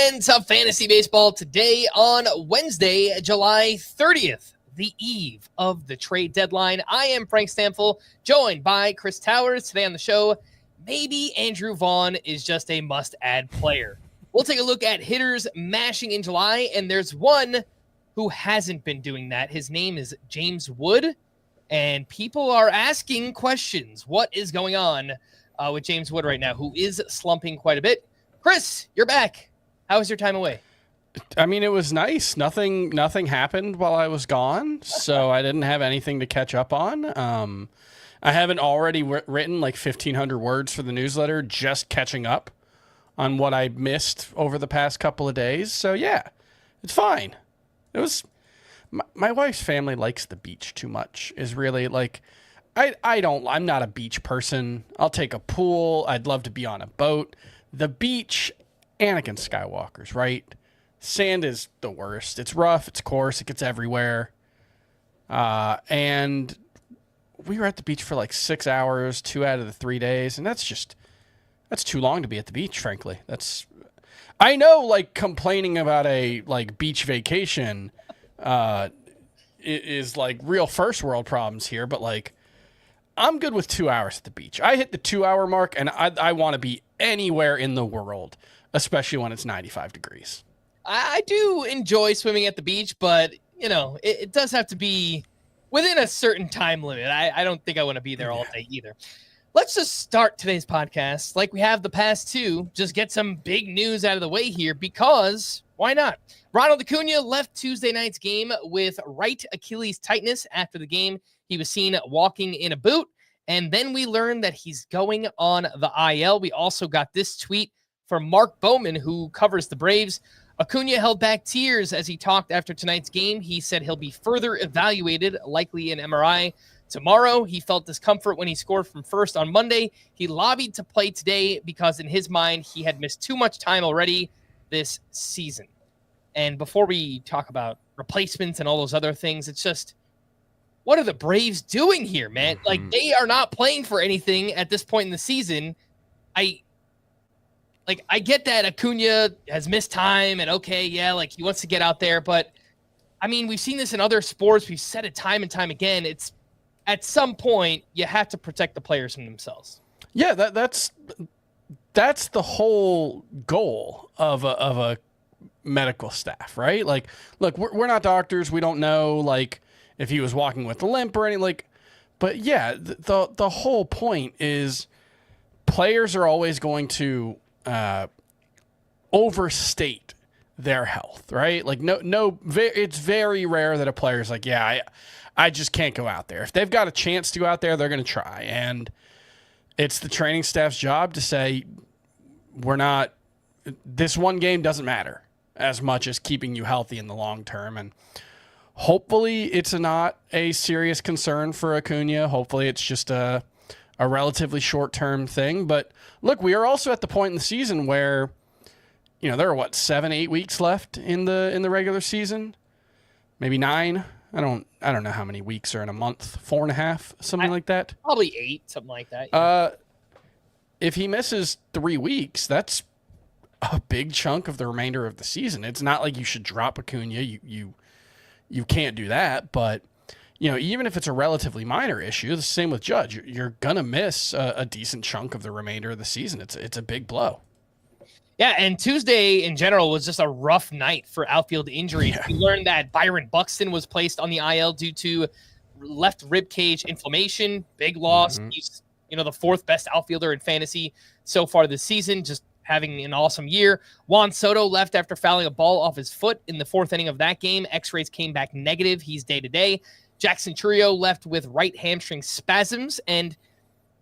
And some fantasy baseball today on Wednesday, July 30th, the eve of the trade deadline. I am Frank Stampfl, joined by Chris Towers. Today on the show, maybe Andrew Vaughn is just a must-add player. We'll take a look at hitters mashing in July, and there's one who hasn't been doing that. His name is James Wood, and people are asking questions. What is going on with James Wood right now, who is slumping quite a bit? Chris, you're back. How was your time away? I mean, it was nice. Nothing happened while I was gone, so I didn't have anything to catch up on. I haven't already written like 1,500 words for the newsletter, just catching up on what I missed over the past couple of days. So yeah, it's fine. It was my wife's family likes the beach too much. Is really like I'm not a beach person. I'll take a pool. I'd love to be on a boat. The beach, Anakin Skywalker's, right? Sand is the worst. It's rough. It's coarse. It gets everywhere. And we were at the beach for like 6 hours, 2 out of the 3 days. And that's too long to be at the beach, frankly. I know like complaining about a like beach vacation, is like real first world problems here, but like I'm good with 2 hours at the beach. I hit the 2 hour mark and I want to be anywhere in the world, especially when it's 95 degrees. I do enjoy swimming at the beach, but, you know, it does have to be within a certain time limit. I don't think I want to be there all day either. Let's just start today's podcast like we have the past two. Just get some big news out of the way here because why not? Ronald Acuña left Tuesday night's game with right Achilles tightness. After the game, he was seen walking in a boot. And then we learned that he's going on the IL. We also got this tweet from Mark Bowman, who covers the Braves. Acuña held back tears as he talked after tonight's game. He said he'll be further evaluated, likely an MRI tomorrow. He felt discomfort when he scored from first on Monday. He lobbied to play today because in his mind, he had missed too much time already this season. And before we talk about replacements and all those other things, it's just, what are the Braves doing here, man? Like, they are not playing for anything at this point in the season. I get that Acuña has missed time and okay, yeah, like he wants to get out there. But, I mean, we've seen this in other sports. We've said it time and time again. It's at some point you have to protect the players from themselves. Yeah, that's the whole goal of a medical staff, right? Like, look, we're not doctors. We don't know, like, if he was walking with a limp or anything. Like, but, yeah, the whole point is players are always going to overstate their health, right? Like it's very rare that a player's like, yeah, I just can't go out there. If they've got a chance to go out there, they're going to try. And it's the training staff's job to say, this one game doesn't matter as much as keeping you healthy in the long term. And hopefully it's not a serious concern for Acuña. Hopefully it's just a relatively short-term thing. But look, we are also at the point in the season where, you know, there are 7-8 weeks left in the regular season, maybe 9. I don't know how many weeks are in a month, 4.5, something like that. Probably 8, something like that. Yeah. If he misses 3 weeks, that's a big chunk of the remainder of the season. It's not like you should drop Acuña. You can't do that, but you know, even if it's a relatively minor issue, the same with Judge. You're gonna miss a decent chunk of the remainder of the season. It's a big blow. Yeah, and Tuesday in general was just a rough night for outfield injuries. Yeah. We learned that Byron Buxton was placed on the IL due to left rib cage inflammation. Big loss. Mm-hmm. He's, you know, the 4th best outfielder in fantasy so far this season, just having an awesome year. Juan Soto left after fouling a ball off his foot in the 4th inning of that game. X-rays came back negative. He's day-to-day. Jackson Chourio left with right hamstring spasms, and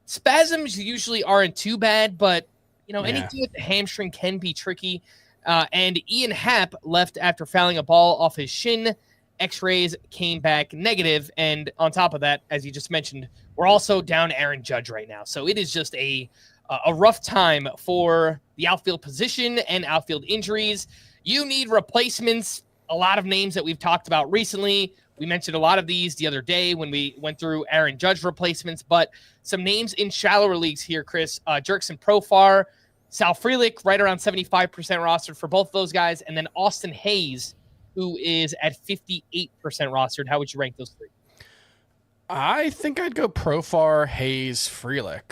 spasms usually aren't too bad, but you know, anything with the hamstring can be tricky. And Ian Happ left after fouling a ball off his shin. X-rays came back negative, and on top of that, as you just mentioned, we're also down Aaron Judge right now. So it is just a rough time for the outfield position and outfield injuries. You need replacements. A lot of names that we've talked about recently. We mentioned a lot of these the other day when we went through Aaron Judge replacements, but some names in shallower leagues here, Chris. Jerkson Profar Sal Frelick, right around 75% rostered for both of those guys. And then Austin Hayes, who is at 58% rostered. How would you rank those three? I think I'd go Profar, Hayes, Frelick.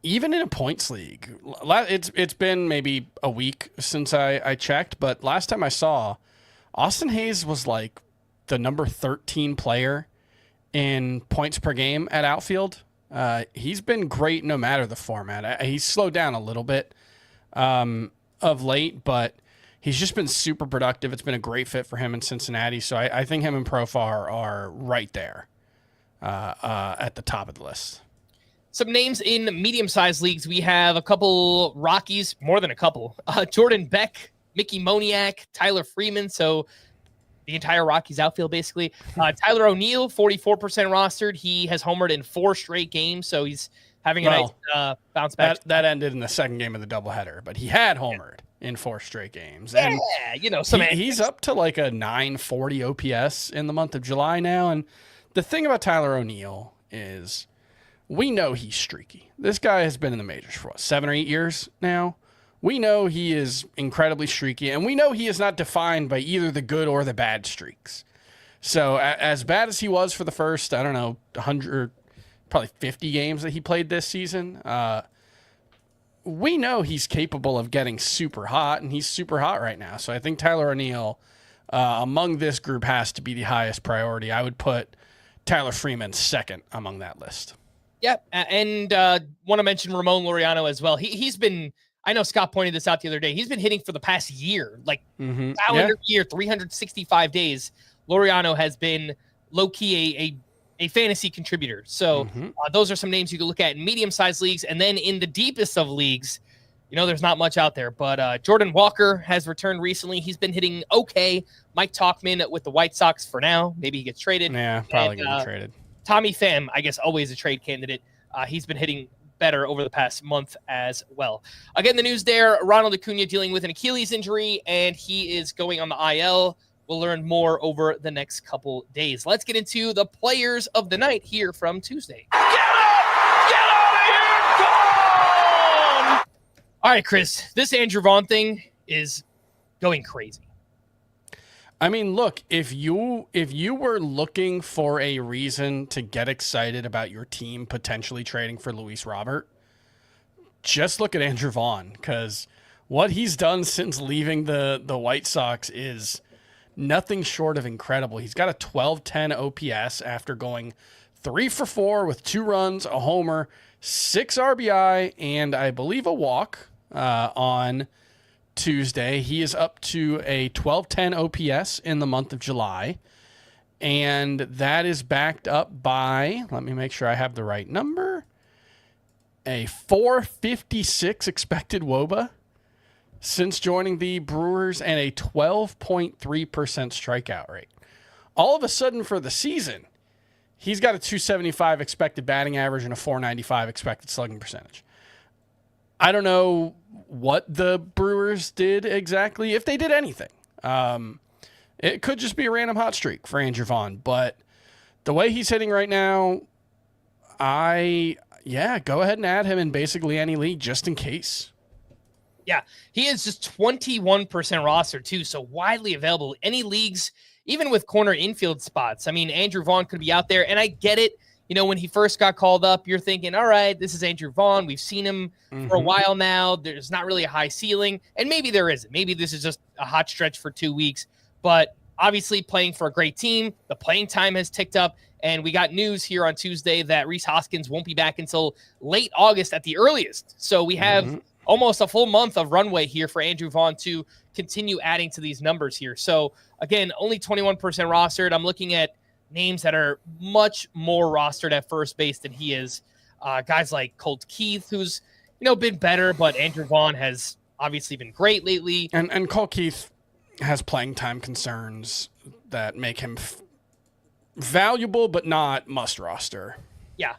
Even in a points league, it's been maybe a week since I checked, but last time I saw, Austin Hayes was like the number 13 player in points per game at outfield. He's been great no matter the format. He's slowed down a little bit of late, but he's just been super productive. It's been a great fit for him in Cincinnati. So I think him and Profar are right there at the top of the list. Some names in medium-sized leagues. We have a couple Rockies, more than a couple. Jordan Beck, Mickey Moniak, Tyler Freeman. So the entire Rockies outfield, basically. Tyler O'Neill, 44% rostered. He has homered in 4 straight games, so he's having a nice bounce back. That ended in the second game of the doubleheader, but he had homered in 4 straight games. Yeah, and he's up to like a 940 OPS in the month of July now. And the thing about Tyler O'Neill is we know he's streaky. This guy has been in the majors for 7 or 8 years now. We know he is incredibly streaky, and we know he is not defined by either the good or the bad streaks. So as bad as he was for the first, 100, probably 50 games that he played this season, we know he's capable of getting super hot, and he's super hot right now. So I think Tyler O'Neill among this group has to be the highest priority. I would put Tyler Freeman second among that list. Yep, and want to mention Ramon Laureano as well. He's been... I know Scott pointed this out the other day. He's been hitting for the past year, like calendar year, 365 days. Laureano has been low-key a fantasy contributor. So those are some names you can look at in medium-sized leagues. And then in the deepest of leagues, there's not much out there. But Jordan Walker has returned recently. He's been hitting okay. Mike Tauchman with the White Sox for now. Maybe he gets traded. Yeah, probably going to get traded. Tommy Pham, I guess, always a trade candidate. He's been hitting better over the past month as well. Again, the news there, Ronald Acuña dealing with an Achilles injury, and he is going on the IL. We'll learn more over the next couple days. Let's get into the players of the night here from Tuesday. Get out of here! Gone! All right, Chris, this Andrew Vaughn thing is going crazy. I mean, look, if you were looking for a reason to get excited about your team potentially trading for Luis Robert, just look at Andrew Vaughn, because what he's done since leaving the White Sox is nothing short of incredible. He's got a 1210 OPS after going 3 for 4 with 2 runs, a homer, 6 RBI, and I believe a walk on Tuesday. He is up to a 1210 OPS in the month of July, and that is backed up by, let me make sure I have the right number, a 456 expected WOBA since joining the Brewers and a 12.3% strikeout rate. All of a sudden for the season, he's got a 275 expected batting average and a 495 expected slugging percentage. I don't know what the Brewers did exactly, if they did anything. It could just be a random hot streak for Andrew Vaughn, but the way he's hitting right now, go ahead and add him in basically any league just in case. Yeah, he is just 21% roster too, so widely available. Any leagues, even with corner infield spots. I mean, Andrew Vaughn could be out there, and I get it. When he first got called up, you're thinking, all right, this is Andrew Vaughn. We've seen him for a while now. There's not really a high ceiling, and maybe there isn't. Maybe this is just a hot stretch for 2 weeks, but obviously playing for a great team. The playing time has ticked up, and we got news here on Tuesday that Rhys Hoskins won't be back until late August at the earliest. So we have almost a full month of runway here for Andrew Vaughn to continue adding to these numbers here. So, again, only 21% rostered. I'm looking at names that are much more rostered at first base than he is. Guys like Colt Keith, who's, been better, but Andrew Vaughn has obviously been great lately. And Colt Keith has playing time concerns that make him valuable, but not must roster. Yeah.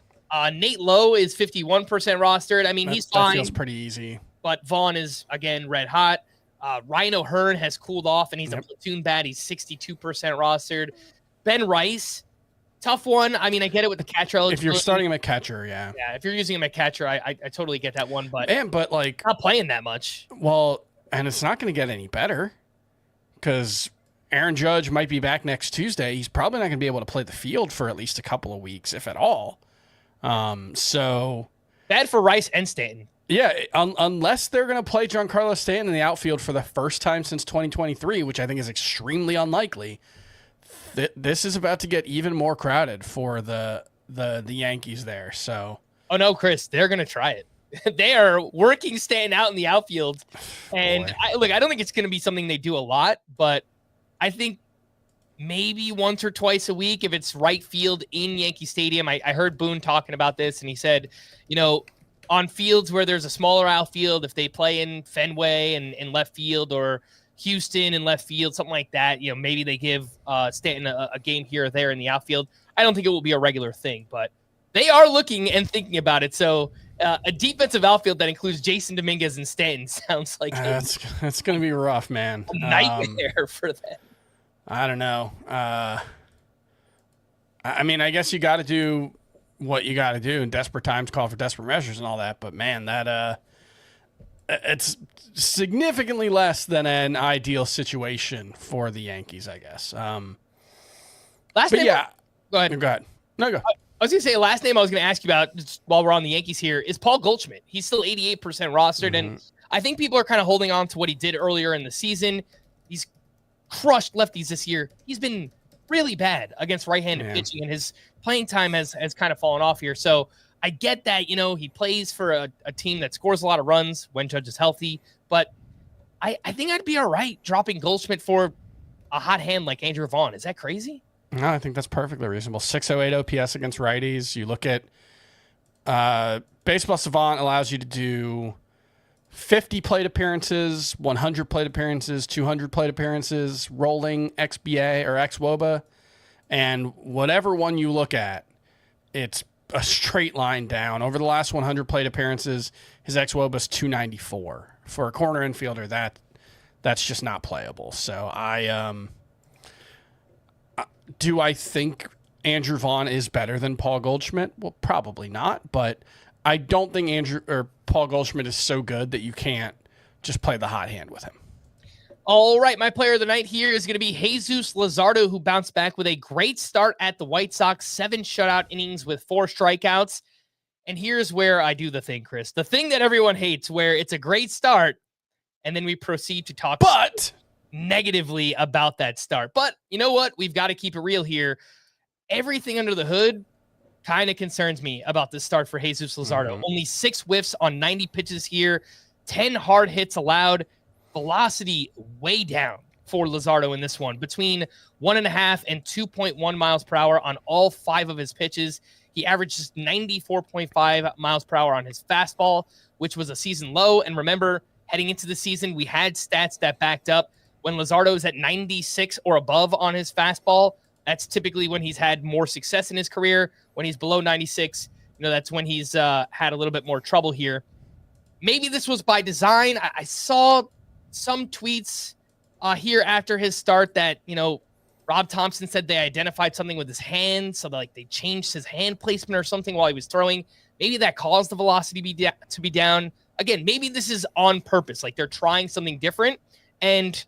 Nate Lowe is 51% rostered. I mean, he's fine. That feels pretty easy. But Vaughn is, again, red hot. Ryan O'Hearn has cooled off, and he's a platoon bat. He's 62% rostered. Ben Rice, Tough one. I mean, I get it with the catcher eligibility. If you're starting him at catcher, yeah. Yeah, if you're using him at catcher, I totally get that one. But like not playing that much. Well, and it's not going to get any better because Aaron Judge might be back next Tuesday. He's probably not going to be able to play the field for at least a couple of weeks, if at all. So bad for Rice and Stanton. Yeah, unless they're going to play Giancarlo Stanton in the outfield for the first time since 2023, which I think is extremely unlikely. This is about to get even more crowded for the Yankees there. So, oh no, Chris, they're gonna try it. They are working Stanton out in the outfield, and I don't think it's gonna be something they do a lot, but I think maybe once or twice a week if it's right field in Yankee Stadium. I heard Boone talking about this, and he said, on fields where there's a smaller outfield, if they play in Fenway and in left field or Houston in left field, something like that, maybe they give Stanton a game here or there in the outfield. I don't think it will be a regular thing, but they are looking and thinking about it. So a defensive outfield that includes Jason Dominguez and Stanton sounds like that's going to be rough, man. A nightmare for them. I don't know. I mean, I guess you got to do what you got to do in desperate times, call for desperate measures and all that. But man, that it's significantly less than an ideal situation for the Yankees, I guess. Go ahead. No, go. I was going to say, last name I was going to ask you about just while we're on the Yankees here is Paul Goldschmidt. He's still 88% rostered, and I think people are kind of holding on to what he did earlier in the season. He's crushed lefties this year. He's been really bad against right-handed pitching, and his playing time has kind of fallen off here. So I get that, he plays for a team that scores a lot of runs when Judge is healthy, but I think I'd be all right dropping Goldschmidt for a hot hand like Andrew Vaughn. Is that crazy? No, I think that's perfectly reasonable. 608 OPS against righties. You look at Baseball Savant allows you to do 50 plate appearances, 100 plate appearances, 200 plate appearances, rolling XBA or XWOBA, and whatever one you look at, it's a straight line down. Over the last 100 plate appearances, his XWOBA is 294. For a corner infielder, that's just not playable. So do I think Andrew Vaughn is better than Paul Goldschmidt? Well, probably not, but I don't think Paul Goldschmidt is so good that you can't just play the hot hand with him. All right, my player of the night here is going to be Jesus Luzardo, who bounced back with a great start at the White Sox, 7 shutout innings with 4 strikeouts. And here's where I do the thing, Chris. The thing that everyone hates, where it's a great start, and then we proceed to talk negatively about that start. But you know what? We've got to keep it real here. Everything under the hood kind of concerns me about this start for Jesus Luzardo. Only 6 whiffs on 90 pitches here, 10 hard hits allowed, velocity way down for Luzardo in this one, between 1.5 and 2.1 miles per hour on all 5 of his pitches. He averages 94.5 miles per hour on his fastball, which was a season low. And remember, heading into the season, we had stats that backed up when Luzardo is at 96 or above on his fastball. That's typically when he's had more success in his career. When he's below 96, that's when he's had a little bit more trouble here. Maybe this was by design. I saw some tweets here after his start that, Rob Thompson said they identified something with his hand. So they changed his hand placement or something while he was throwing. Maybe that caused the velocity to be down. Again, maybe this is on purpose. Like they're trying something different. And,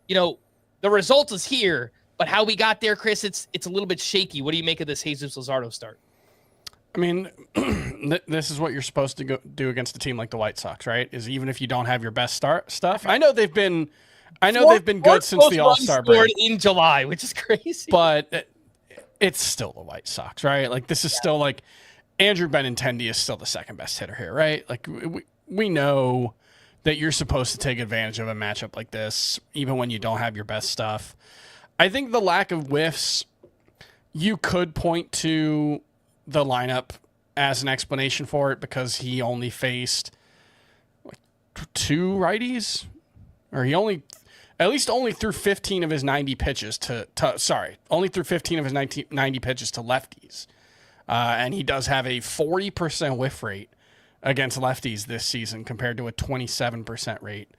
the result is here. But how we got there, Chris, it's a little bit shaky. What do you make of this Jesus Luzardo start? I mean, this is what you're supposed to do against a team like the White Sox, right? Is even if you don't have your best stuff. I know they've been good since the All-Star break in July, which is crazy. But it's still the White Sox, right? Like this is still like Andrew Benintendi is still the second best hitter here, right? Like we know that you're supposed to take advantage of a matchup like this, even when you don't have your best stuff. I think the lack of whiffs, you could point to the lineup as an explanation for it because he only faced 2 righties, or he only threw 15 of his 90 pitches only threw 15 of his 90 pitches to lefties. And he does have a 40% whiff rate against lefties this season compared to a 27% rate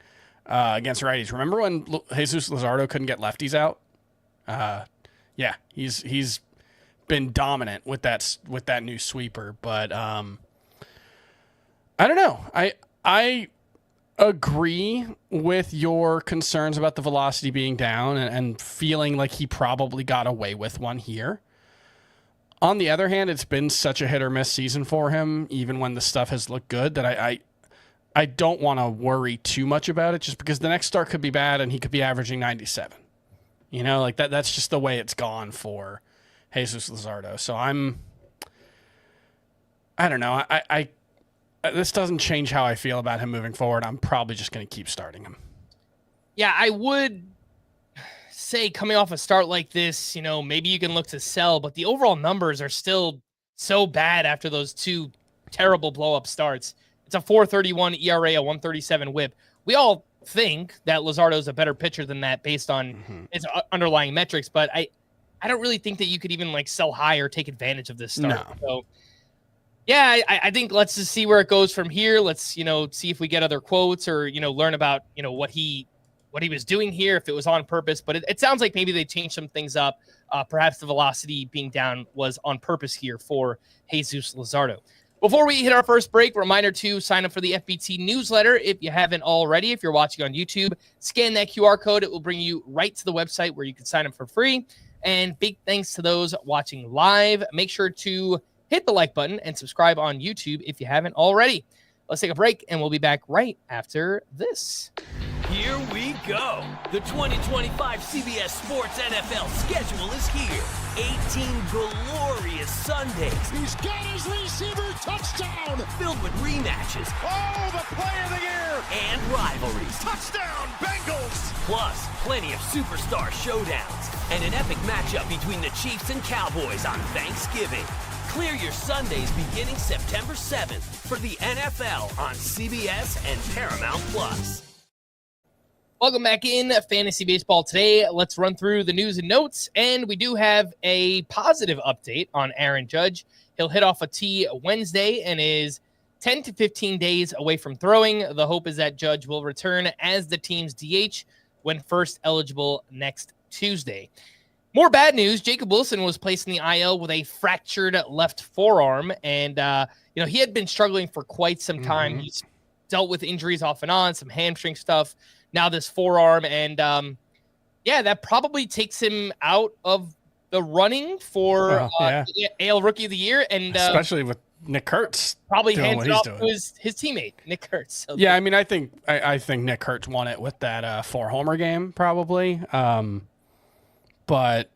against righties. Remember when Jesus Luzardo couldn't get lefties out? Yeah, he's been dominant with that new sweeper. But I don't know. I agree with your concerns about the velocity being down and feeling like he probably got away with one here. On the other hand, it's been such a hit or miss season for him, even when the stuff has looked good, that I don't want to worry too much about it, just because the next start could be bad and he could be averaging 97. You know, like that's just the way it's gone for Jesus Luzardo. So I don't know. I this doesn't change how I feel about him moving forward. I'm probably just going to keep starting him. Yeah, I would say coming off a start like this, maybe you can look to sell, but the overall numbers are still so bad after those two terrible blow-up starts. It's a 4.31 ERA, a 1.37 WHIP. We all think that Luzardo is a better pitcher than that based on his underlying metrics, but I don't really think that you could even sell high or take advantage of this start. No. So yeah, I think let's just see where it goes from here. Let's, see if we get other quotes or, learn about, what he was doing here, if it was on purpose. But it sounds like maybe they changed some things up. Perhaps the velocity being down was on purpose here for Jesus Luzardo. Before we hit our first break, reminder to sign up for the FBT newsletter if you haven't already. If you're watching on YouTube, scan that QR code. It will bring you right to the website where you can sign up for free. And big thanks to those watching live. Make sure to hit the like button and subscribe on YouTube if you haven't already. Let's take a break, and we'll be back right after this. Here we go. The 2025 CBS Sports NFL schedule is here. 18 glorious Sundays. He's got his receiver touchdown. Filled with rematches. Oh, the play of the year. And rivalries. Touchdown, Bengals. Plus, plenty of superstar showdowns. And an epic matchup between the Chiefs and Cowboys on Thanksgiving. Clear your Sundays beginning September 7th for the NFL on CBS and Paramount Plus. Welcome back in Fantasy Baseball today. Let's run through the news and notes, and we do have a positive update on Aaron Judge. He'll hit off a tee Wednesday and is 10 to 15 days away from throwing. The hope is that Judge will return as the team's DH when first eligible next Tuesday. More bad news. Jacob Wilson was placed in the IL with a fractured left forearm, and he had been struggling for quite some time. He's dealt with injuries off and on, some hamstring stuff. Now this forearm, and that probably takes him out of the running for AL Rookie of the Year, and especially with Nick Kurtz probably hands it off to his teammate Nick Kurtz. So yeah, I mean, I think Nick Kurtz won it with that 4-homer game probably, but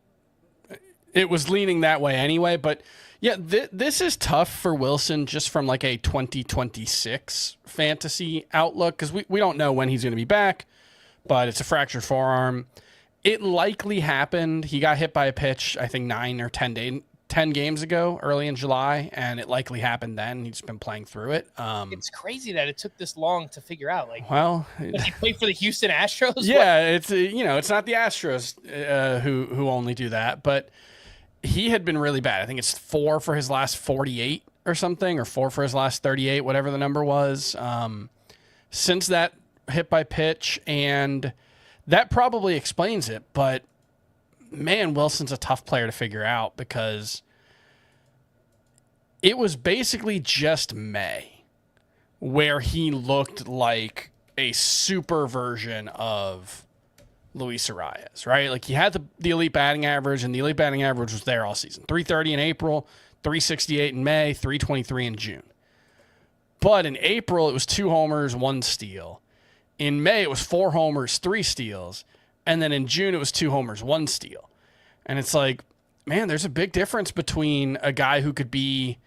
it was leaning that way anyway. But yeah, this is tough for Wilson just from like a 2026 fantasy outlook, because we don't know when he's going to be back, but it's a fractured forearm. It likely happened. He got hit by a pitch, I think 9 or 10 games ago, early in July, and it likely happened then. He's been playing through it. It's crazy that it took this long to figure out. Does he play for the Houston Astros? Yeah, it's it's not the Astros who only do that, but he had been really bad. I think it's 4 for his last 48 or something, or 4 for his last 38, whatever the number was. Since that hit by pitch, and that probably explains it. But man, Wilson's a tough player to figure out, because it was basically just May where he looked like a super version of Luis Arias, right? Like, he had the elite batting average, and the elite batting average was there all season. 330 in April, 368 in May, 323 in June. But in April, it was 2 homers, 1 steal. In May, it was 4 homers, 3 steals. And then in June, it was 2 homers, 1 steal. And it's like, man, there's a big difference between a guy who could be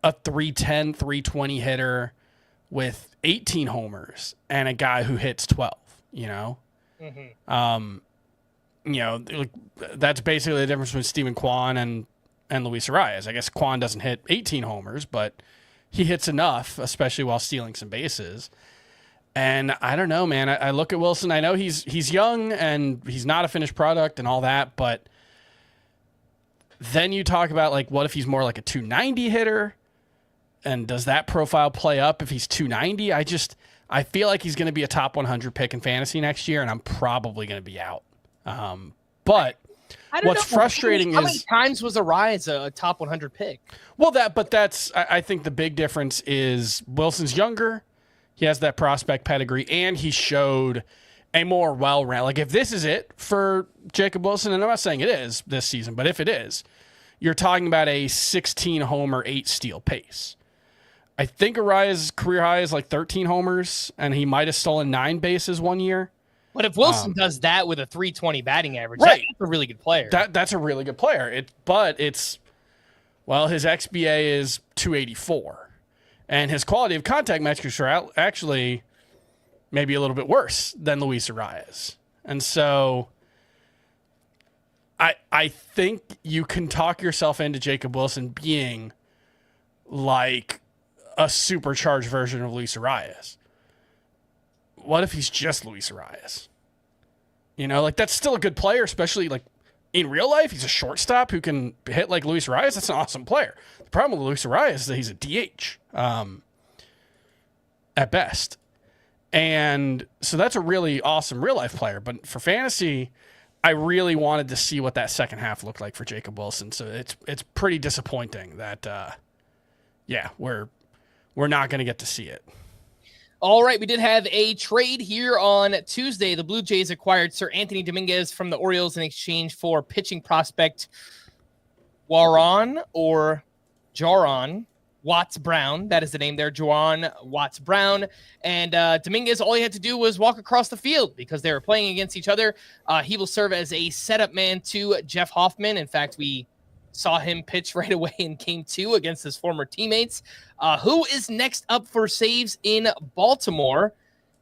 a 310, 320 hitter with 18 homers and a guy who hits 12, that's basically the difference between Steven Kwan and Luis Arias. I guess Kwan doesn't hit 18 homers, but he hits enough, especially while stealing some bases. And I don't know, man. I look at Wilson. I know he's young and he's not a finished product and all that, but then you talk about, like, what if he's more like a 290 hitter? And does that profile play up if he's 290? I feel like he's going to be a top 100 pick in fantasy next year, and I'm probably going to be out. But I don't What's know. frustrating How many is times was Arias a top 100 pick? well I think the big difference is Wilson's younger. He has that prospect pedigree, and he showed a more well-rounded. Like if this is it for Jacob Wilson, and I'm not saying it is this season, but if it is, you're talking about a 16 homer, 8 steal pace. I think Arias' career high is like 13 homers, and he might have stolen 9 bases one year. But if Wilson does that with a 320 batting average, right. that's a really good player. That's a really good player. His XBA is 284, and his quality of contact metrics are actually maybe a little bit worse than Luis Arias. And so I think you can talk yourself into Jacob Wilson being like a supercharged version of Luis Arias. What if he's just Luis Arias? Like that's still a good player, especially like in real life. He's a shortstop who can hit like Luis Arias. That's an awesome player. The problem with Luis Arias is that he's a DH at best. And so that's a really awesome real life player. But for fantasy, I really wanted to see what that second half looked like for Jacob Wilson. So it's pretty disappointing that, we're not going to get to see it. All right, we did have a trade here on Tuesday. The Blue Jays acquired Sir Anthony Dominguez from the Orioles in exchange for pitching prospect Jaron Watts-Brown. That is the name there, Jaron Watts-Brown. And Dominguez, all he had to do was walk across the field because they were playing against each other. He will serve as a setup man to Jeff Hoffman. In fact, we saw him pitch right away in Game 2 against his former teammates. Who is next up for saves in Baltimore?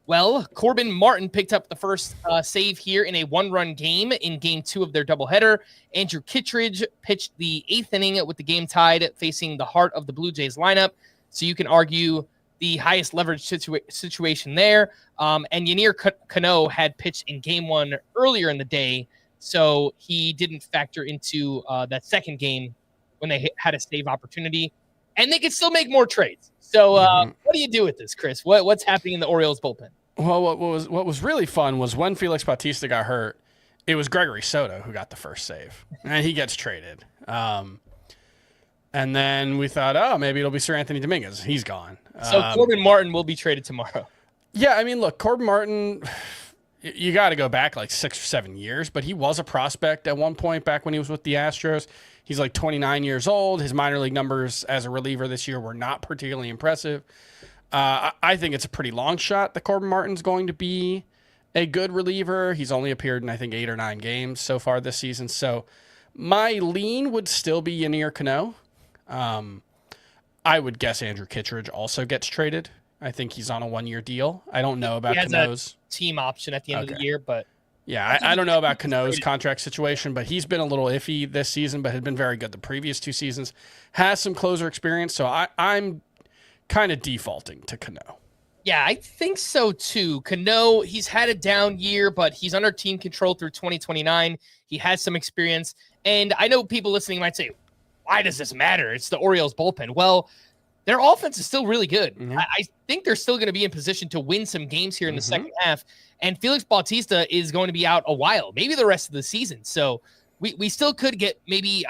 Well, Corbin Martin picked up the first save here in a one-run game in Game 2 of their doubleheader. Andrew Kittredge pitched the 8th inning with the game tied, facing the heart of the Blue Jays lineup. So you can argue the highest leverage situation there. And Yennier Cano had pitched in Game 1 earlier in the day, so he didn't factor into that second game when they had a save opportunity. And they could still make more trades. So what do you do with this, Chris? What's happening in the Orioles bullpen? Well, what was really fun was when Felix Bautista got hurt, it was Gregory Soto who got the first save, and he gets traded. And then we thought, maybe it'll be Sir Anthony Dominguez. He's gone. So Corbin Martin will be traded tomorrow. Yeah, I mean, look, Corbin Martin, you got to go back like 6 or 7 years, but he was a prospect at one point back when he was with the Astros. He's like 29 years old. His minor league numbers as a reliever this year were not particularly impressive. I think it's a pretty long shot that Corbin Martin's going to be a good reliever. He's only appeared in, I think, 8 or 9 games so far this season. So my lean would still be Yennier Cano. I would guess Andrew Kittredge also gets traded. I think he's on a 1-year deal. I don't know about Cano's team option at the end of the year, but yeah, I don't know about Cano's contract situation, but he's been a little iffy this season, but had been very good the previous 2 seasons. Has some closer experience, so I'm kind of defaulting to Cano. Yeah, I think so too. Cano, he's had a down year, but he's under team control through 2029. He has some experience, and I know people listening might say, why does this matter? It's the Orioles bullpen. Well, their offense is still really good. Mm-hmm. I think they're still going to be in position to win some games here in the second half. And Felix Bautista is going to be out a while, maybe the rest of the season. So we still could get maybe,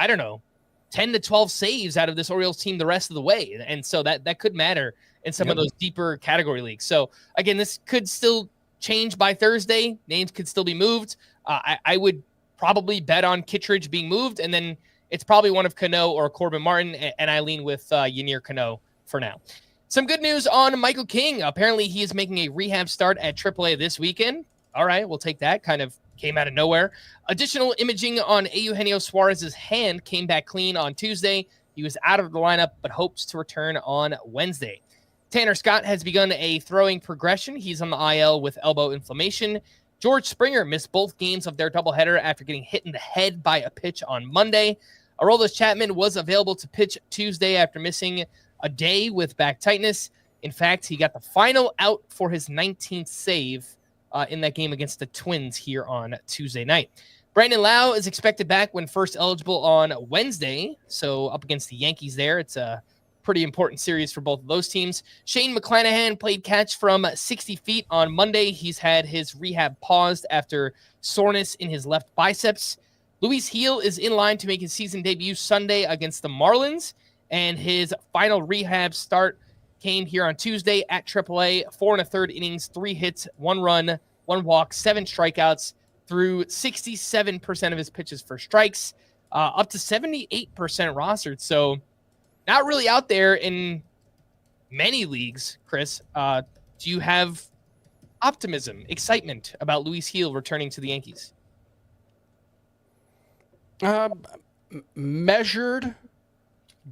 10 to 12 saves out of this Orioles team the rest of the way. And so that could matter in some of those deeper category leagues. So again, this could still change by Thursday. Names could still be moved. I would probably bet on Kittredge being moved, and then it's probably one of Cano or Corbin Martin, and I lean with Yennier Cano for now. Some good news on Michael King. Apparently, he is making a rehab start at AAA this weekend. All right, we'll take that. Kind of came out of nowhere. Additional imaging on Eugenio Suarez's hand came back clean on Tuesday. He was out of the lineup, but hopes to return on Wednesday. Tanner Scott has begun a throwing progression. He's on the IL with elbow inflammation. George Springer missed both games of their doubleheader after getting hit in the head by a pitch on Monday. Aroldis Chapman was available to pitch Tuesday after missing a day with back tightness. In fact, he got the final out for his 19th save in that game against the Twins here on Tuesday night. Brandon Lau is expected back when first eligible on Wednesday, so up against the Yankees there. It's a pretty important series for both of those teams. Shane McClanahan played catch from 60 feet on Monday. He's had his rehab paused after soreness in his left biceps. Luis Gil is in line to make his season debut Sunday against the Marlins, and his final rehab start came here on Tuesday at AAA. 4 1/3 innings, 3 hits, 1 run, 1 walk, 7 strikeouts, threw 67% of his pitches for strikes, up to 78% rostered. So not really out there in many leagues, Chris. Do you have optimism, excitement about Luis Gil returning to the Yankees? Measured,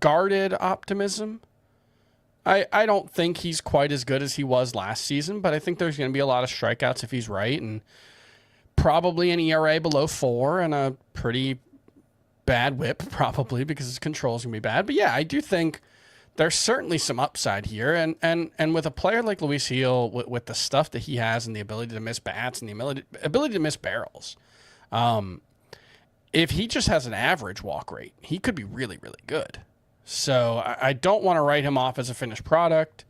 guarded optimism. I don't think he's quite as good as he was last season, but I think there's going to be a lot of strikeouts if he's right, and probably an ERA below 4 and a pretty bad whip, probably, because his control is going to be bad. But yeah, I do think there's certainly some upside here, and with a player like Luis Gil, with the stuff that he has and the ability to miss bats and the ability to miss barrels, if he just has an average walk rate, he could be really, really good. So I don't want to write him off as a finished product.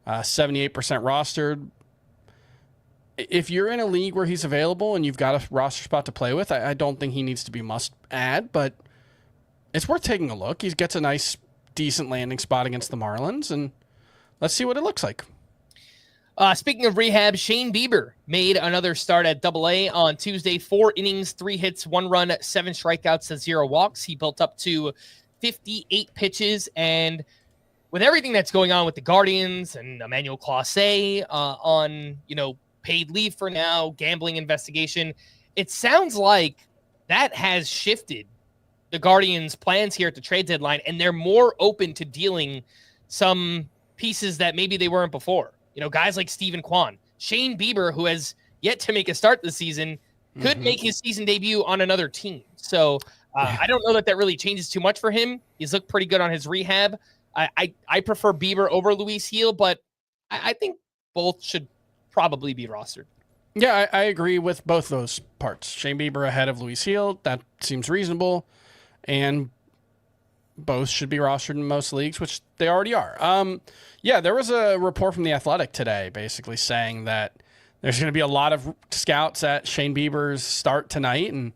78% rostered. If you're in a league where he's available and you've got a roster spot to play with, I don't think he needs to be must add, but it's worth taking a look. He gets a nice, decent landing spot against the Marlins, and let's see what it looks like. Speaking of rehab, Shane Bieber made another start at AA on Tuesday. 4 innings, 3 hits, 1 run, 7 strikeouts, and 0 walks. He built up to 58 pitches, and with everything that's going on with the Guardians and Emmanuel Clase on, paid leave for now, gambling investigation, it sounds like that has shifted the Guardians' plans here at the trade deadline, and they're more open to dealing some pieces that maybe they weren't before. Guys like Steven Kwan, Shane Bieber, who has yet to make a start this season, could make his season debut on another team. So I don't know that really changes too much for him. He's looked pretty good on his rehab. I prefer Bieber over Luis Gil, but I think both should probably be rostered. Yeah, I agree with both those parts. Shane Bieber ahead of Luis Gil, that seems reasonable, and both should be rostered in most leagues, which they already are. Yeah, there was a report from The Athletic today basically saying that there's going to be a lot of scouts at Shane Bieber's start tonight, and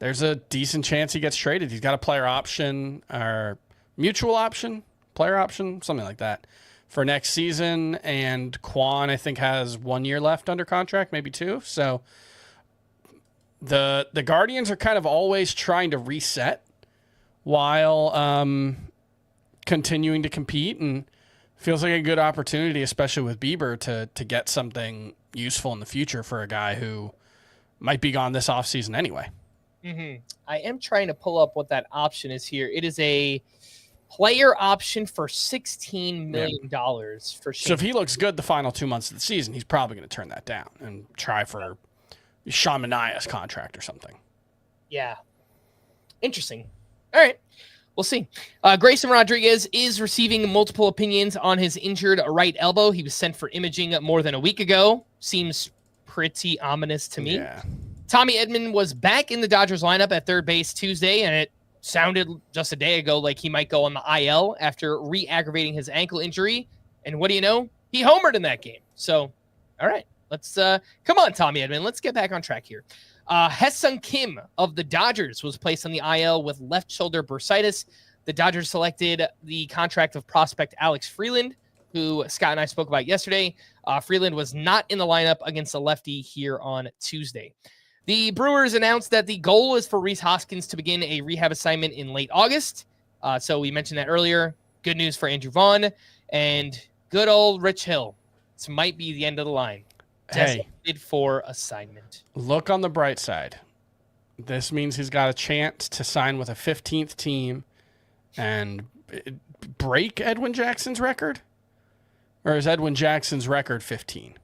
there's a decent chance he gets traded. He's got a player option or mutual option, player option, something like that for next season. And Kwan, I think, has 1 year left under contract, maybe 2. So the Guardians are kind of always trying to reset while continuing to compete, and feels like a good opportunity, especially with Bieber, to get something useful in the future for a guy who might be gone this offseason anyway. I am trying to pull up what that option is here. It is a player option for $16 million for Shane. So if he looks good the final 2 months of the season, he's probably going to turn that down and try for Sean Manaea's contract or something. Yeah. Interesting. All right. We'll see. Grayson Rodriguez is receiving multiple opinions on his injured right elbow. He was sent for imaging more than a week ago. Seems pretty ominous to me. Yeah. Tommy Edman was back in the Dodgers lineup at third base Tuesday, and it sounded just a day ago like he might go on the IL after re-aggravating his ankle injury. And what do you know? He homered in that game. So, all right, let's come on, Tommy Edman. Let's get back on track here. Haesung Kim of the Dodgers was placed on the IL with left shoulder bursitis. The Dodgers selected the contract of prospect Alex Freeland, who Scott and I spoke about yesterday. Freeland was not in the lineup against the lefty here on Tuesday. The Brewers announced that the goal is for Rhys Hoskins to begin a rehab assignment in late August. So we mentioned that earlier. Good news for Andrew Vaughn and good old Rich Hill. This might be the end of the line. Designated for assignment. Look on the bright side. This means he's got a chance to sign with a 15th team and break Edwin Jackson's record? Or is Edwin Jackson's record 15?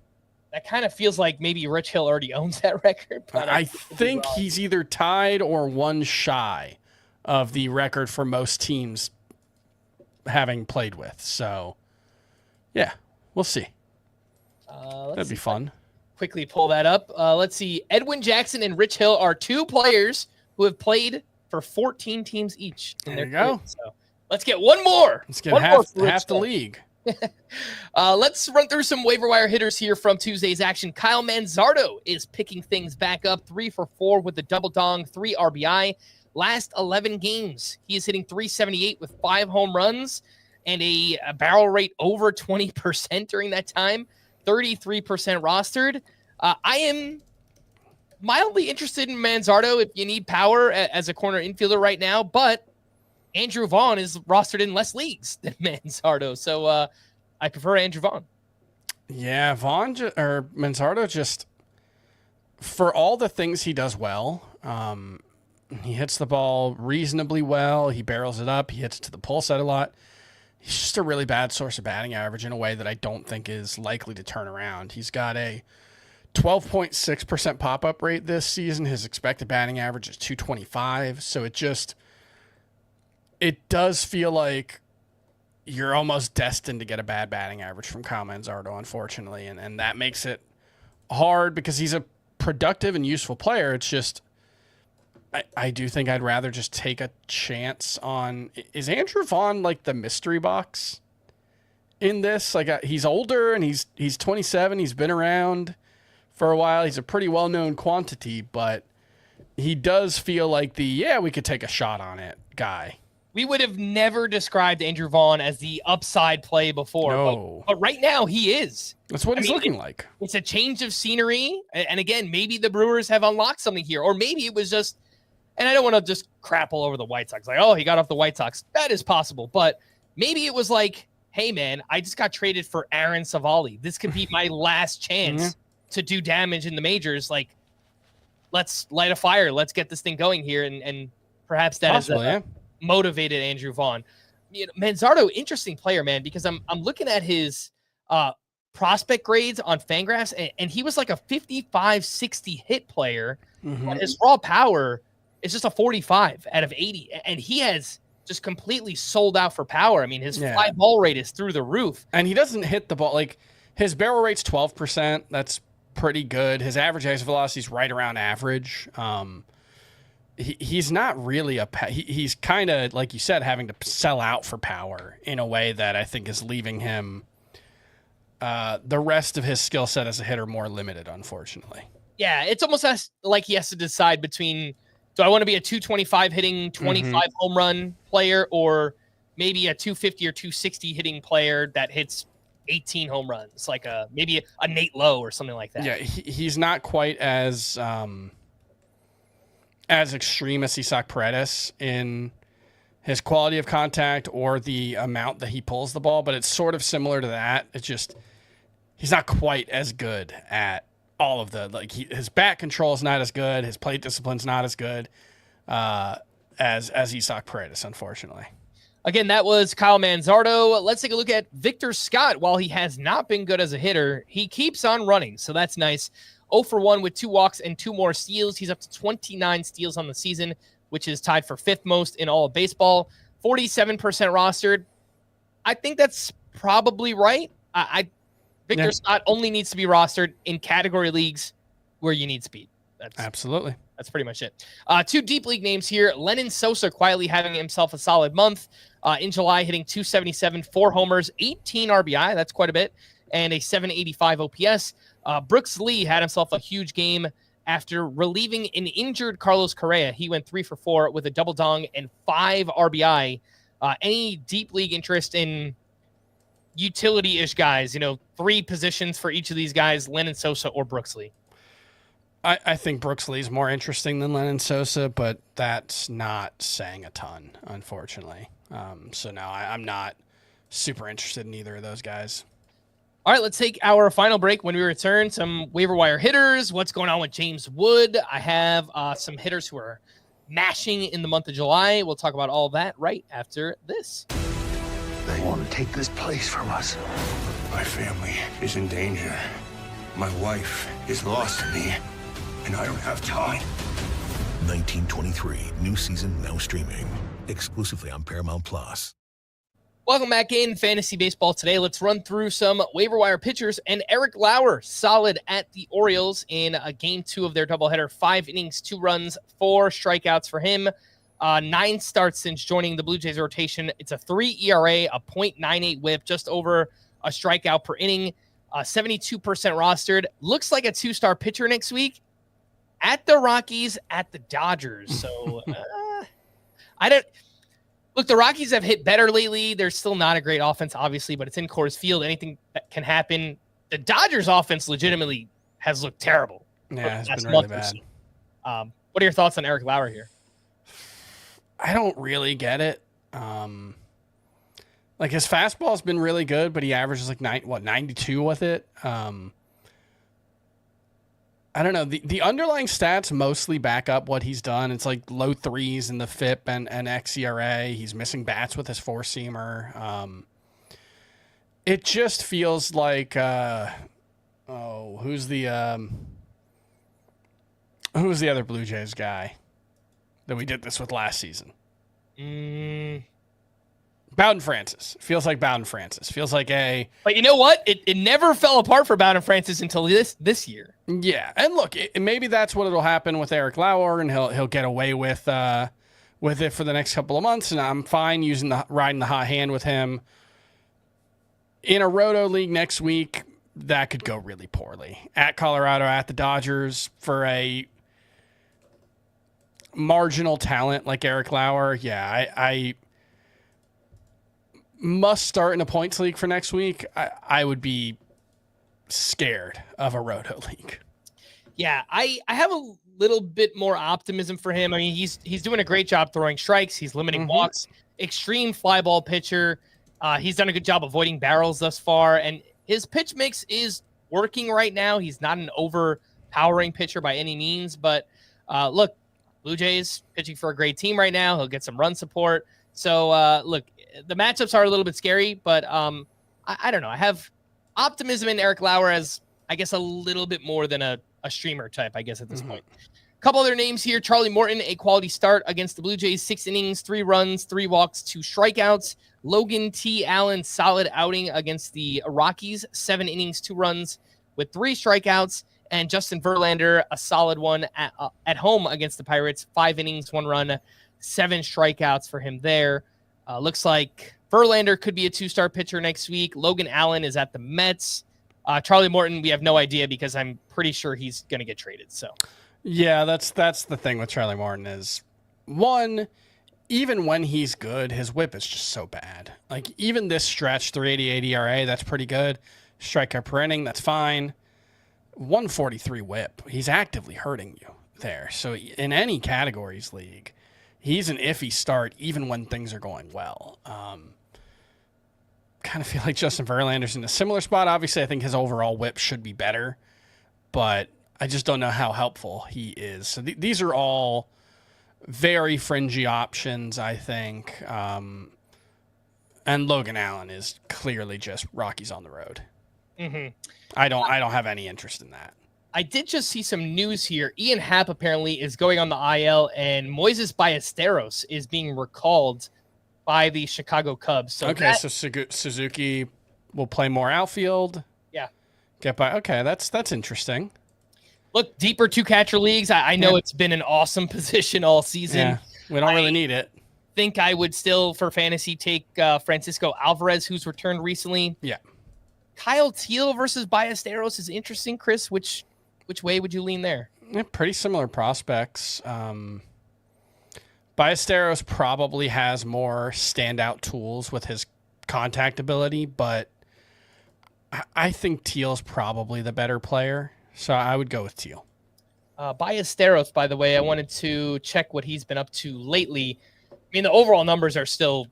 That kind of feels like maybe Rich Hill already owns that record. But I think he's either tied or one shy of the record for most teams having played with. So, yeah, we'll see. That'd be fun. Quickly pull that up. Let's see. Edwin Jackson and Rich Hill are 2 players who have played for 14 teams each. There you go. So let's get one more. Let's get half the league. Let's run through some waiver wire hitters here from Tuesday's action. Kyle Manzardo is picking things back up, 3 for 4 with the double dong, 3 RBI. Last 11 games, he is hitting .378 with 5 home runs and a barrel rate over 20% during that time, 33% rostered. I am mildly interested in Manzardo if you need power as a corner infielder right now, but Andrew Vaughn is rostered in less leagues than Manzardo, so I prefer Andrew Vaughn. Yeah, Manzardo just, for all the things he does well, he hits the ball reasonably well, he barrels it up, he hits to the pull set a lot. He's just a really bad source of batting average in a way that I don't think is likely to turn around. He's got a 12.6% pop-up rate this season. His expected batting average is .225, so it does feel like you're almost destined to get a bad batting average from Kyle Manzardo, unfortunately, and that makes it hard because he's a productive and useful player. It's just I do think I'd rather just take a chance on... Is Andrew Vaughn like the mystery box in this? Like, he's older and he's 27. He's been around for a while. He's a pretty well-known quantity, but he does feel like we could take a shot on it guy. We would have never described Andrew Vaughn as the upside play before, No. but right now he is. That's what he's looking like. It's a change of scenery, and again, maybe the Brewers have unlocked something here, or maybe it was just... And I don't want to just crap all over the White Sox. Like, oh, he got off the White Sox. That is possible. But maybe it was like, hey, man, I just got traded for Aaron Savali. This could be my last chance to do damage in the majors. Like, let's light a fire. Let's get this thing going here. And perhaps that has motivated Andrew Vaughn. You know, Manzardo, interesting player, man, because I'm looking at his prospect grades on Fangraphs, and he was like a 55-60 hit player. But his raw power is just a 45 out of 80, and he has just completely sold out for power. I mean, his fly ball rate is through the roof. And he doesn't hit the ball. Like, his barrel rate's 12%. That's pretty good. His average exit velocity is right around average. He's not really he's kind of, like you said, having to sell out for power in a way that I think is leaving him the rest of his skill set as a hitter more limited, unfortunately. Yeah, it's almost like he has to decide between, do I want to be a 225 hitting 25 home run player, or maybe a 250 or 260 hitting player that hits 18 home runs, like maybe a Nate Lowe or something like that. Yeah, he's not quite as extreme as Isaac Paredes in his quality of contact or the amount that he pulls the ball, but it's sort of similar to that. It's just he's not quite as good at all of his bat control is not as good. His plate discipline's not as good as Isaac Paredes, unfortunately. Again, that was Kyle Manzardo. Let's take a look at Victor Scott. While he has not been good as a hitter, he keeps on running, so that's nice. 0 for 1 with 2 walks and 2 more steals. He's up to 29 steals on the season, which is tied for 5th most in all of baseball. 47% rostered. I think that's probably right. Victor Scott only needs to be rostered in category leagues where you need speed. Absolutely. That's pretty much it. 2 deep league names here. Lennon Sosa quietly having himself a solid month. In July, hitting .277, 4 homers, 18 RBI. That's quite a bit. And a .785 OPS. Brooks Lee had himself a huge game after relieving an injured Carlos Correa. He went 3 for 4 with a double dong and 5 RBI. Any deep league interest in utility-ish guys, 3 positions for each of these guys, Lennon Sosa or Brooks Lee? I think Brooks Lee's more interesting than Lennon Sosa, but that's not saying a ton, unfortunately. So no, I'm not super interested in either of those guys. All right, let's take our final break. When we return, some waiver wire hitters. What's going on with James Wood? I have some hitters who are mashing in the month of July. We'll talk about all that right after this. They want to take this place from us. My family is in danger. My wife is lost to me, and I don't have time. 1923, new season now streaming exclusively on Paramount Plus. Welcome back in Fantasy Baseball today. Let's run through some waiver wire pitchers. And Eric Lauer, solid at the Orioles in game 2 of their doubleheader. 5 innings, 2 runs, 4 strikeouts for him. 9 starts since joining the Blue Jays rotation. It's a 3 ERA, a .98 whip, just over a strikeout per inning, 72% rostered. Looks like a 2-star pitcher next week at the Rockies, at the Dodgers. So look, the Rockies have hit better lately. They're still not a great offense, obviously, but it's in Coors Field. Anything that can happen. The Dodgers offense legitimately has looked terrible. Yeah, it's been really bad. What are your thoughts on Eric Lauer here? I don't really get it. Like his fastball's been really good, but he averages like 92 with it. I don't know. The underlying stats mostly back up what he's done. It's like low 3s in the FIP and xERA. He's missing bats with his 4-seamer. It just feels like who's the other Blue Jays guy that we did this with last season? Bowden Francis. Feels like Bowden Francis. Feels like But you know what? It never fell apart for Bowden Francis until this year. Yeah, and look, maybe that's what it'll happen with Eric Lauer, and he'll get away with it for the next couple of months, and I'm fine riding the hot hand with him. In a Roto League next week, that could go really poorly. At Colorado, at the Dodgers, for a marginal talent like Eric Lauer, yeah, I must start in a points league for next week. I would be scared of a Roto League. Yeah, I have a little bit more optimism for him. I mean, he's doing a great job throwing strikes. He's limiting walks. Extreme fly ball pitcher. He's done a good job avoiding barrels thus far, and his pitch mix is working right now. He's not an overpowering pitcher by any means, but look, Blue Jays pitching for a great team right now. He'll get some run support. So, look, the matchups are a little bit scary, but I don't know. I have optimism in Eric Lauer as, I guess, a little bit more than a streamer type, I guess, at this point. A couple other names here. Charlie Morton, a quality start against the Blue Jays. 6 innings, 3 runs, 3 walks, 2 strikeouts. Logan T. Allen, solid outing against the Rockies. 7 innings, 2 runs with 3 strikeouts. And Justin Verlander, a solid one at home against the Pirates. 5 innings, 1 run, 7 strikeouts for him there. Looks like Verlander could be a 2-star pitcher next week. Logan Allen is at the Mets. Charlie Morton, we have no idea because I'm pretty sure he's going to get traded. So, yeah, that's the thing with Charlie Morton is, one, even when he's good, his whip is just so bad. Like, even this stretch, 3.88 ERA, that's pretty good. Strikeout per inning, that's fine. 143 whip. He's actively hurting you there. So in any categories league, he's an iffy start even when things are going well. Kind of feel like Justin Verlander's in a similar spot. Obviously, I think his overall whip should be better, but I just don't know how helpful he is. So these are all very fringy options, I think. And Logan Allen is clearly just Rockies on the road. I don't have any interest in that. I did just see some news here. Ian Happ apparently is going on the IL, and Moises Ballesteros is being recalled by the Chicago Cubs. So okay, so Suzuki will play more outfield. Yeah. Get by. Okay, that's interesting. Look, deeper 2-catcher leagues. I know it's been an awesome position all season. Yeah, we don't really need it. Think I would still, for fantasy, take Francisco Alvarez, who's returned recently. Yeah. Kyle Teal versus Ballesteros is interesting. Chris, which way would you lean there? Yeah, pretty similar prospects. Ballesteros probably has more standout tools with his contact ability, but I think Teal's probably the better player, so I would go with Teal. Ballesteros, by the way, I wanted to check what he's been up to lately. I mean, the overall numbers are still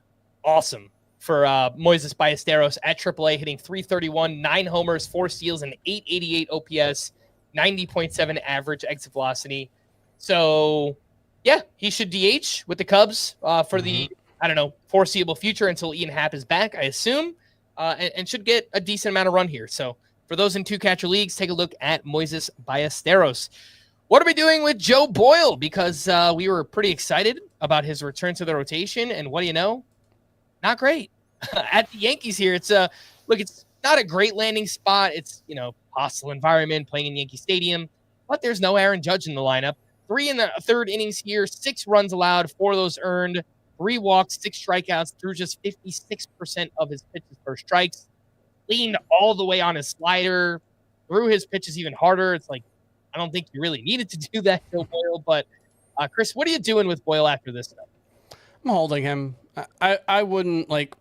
awesome for Moises Ballesteros at AAA, hitting .331, 9 homers, 4 steals, and .888 OPS, 90.7 average exit velocity. So, yeah, he should DH with the Cubs for the, foreseeable future until Ian Happ is back, I assume, and should get a decent amount of run here. So, for those in 2-catcher leagues, take a look at Moises Ballesteros. What are we doing with Joe Boyle? Because we were pretty excited about his return to the rotation, and what do you know? Not great. At the Yankees here, it's not a great landing spot. It's, hostile environment, playing in Yankee Stadium, but there's no Aaron Judge in the lineup. 3 in the third innings here, 6 runs allowed, 4 of those earned, 3 walks, 6 strikeouts, threw just 56% of his pitches per strikes, leaned all the way on his slider, threw his pitches even harder. It's like, I don't think you really needed to do that, Joe Boyle. But, Chris, what are you doing with Boyle after this stuff? I'm holding him. I wouldn't, like,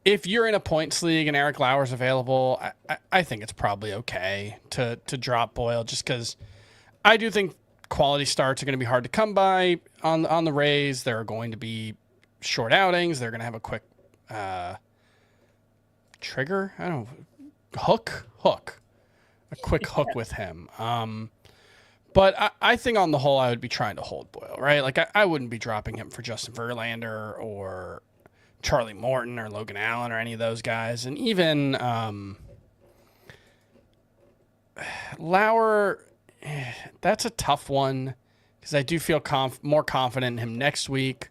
if you're in a points league and Eric Lauer's available, I think it's probably okay to drop Boyle, just because I do think quality starts are going to be hard to come by on the Rays. There are going to be short outings. They're going to have a quick trigger. I don't know. Hook. A quick hook with him. But I think on the whole, I would be trying to hold Boyle, right? Like, I wouldn't be dropping him for Justin Verlander or Charlie Morton or Logan Allen or any of those guys. And even Lauer, that's a tough one because I do feel more confident in him next week.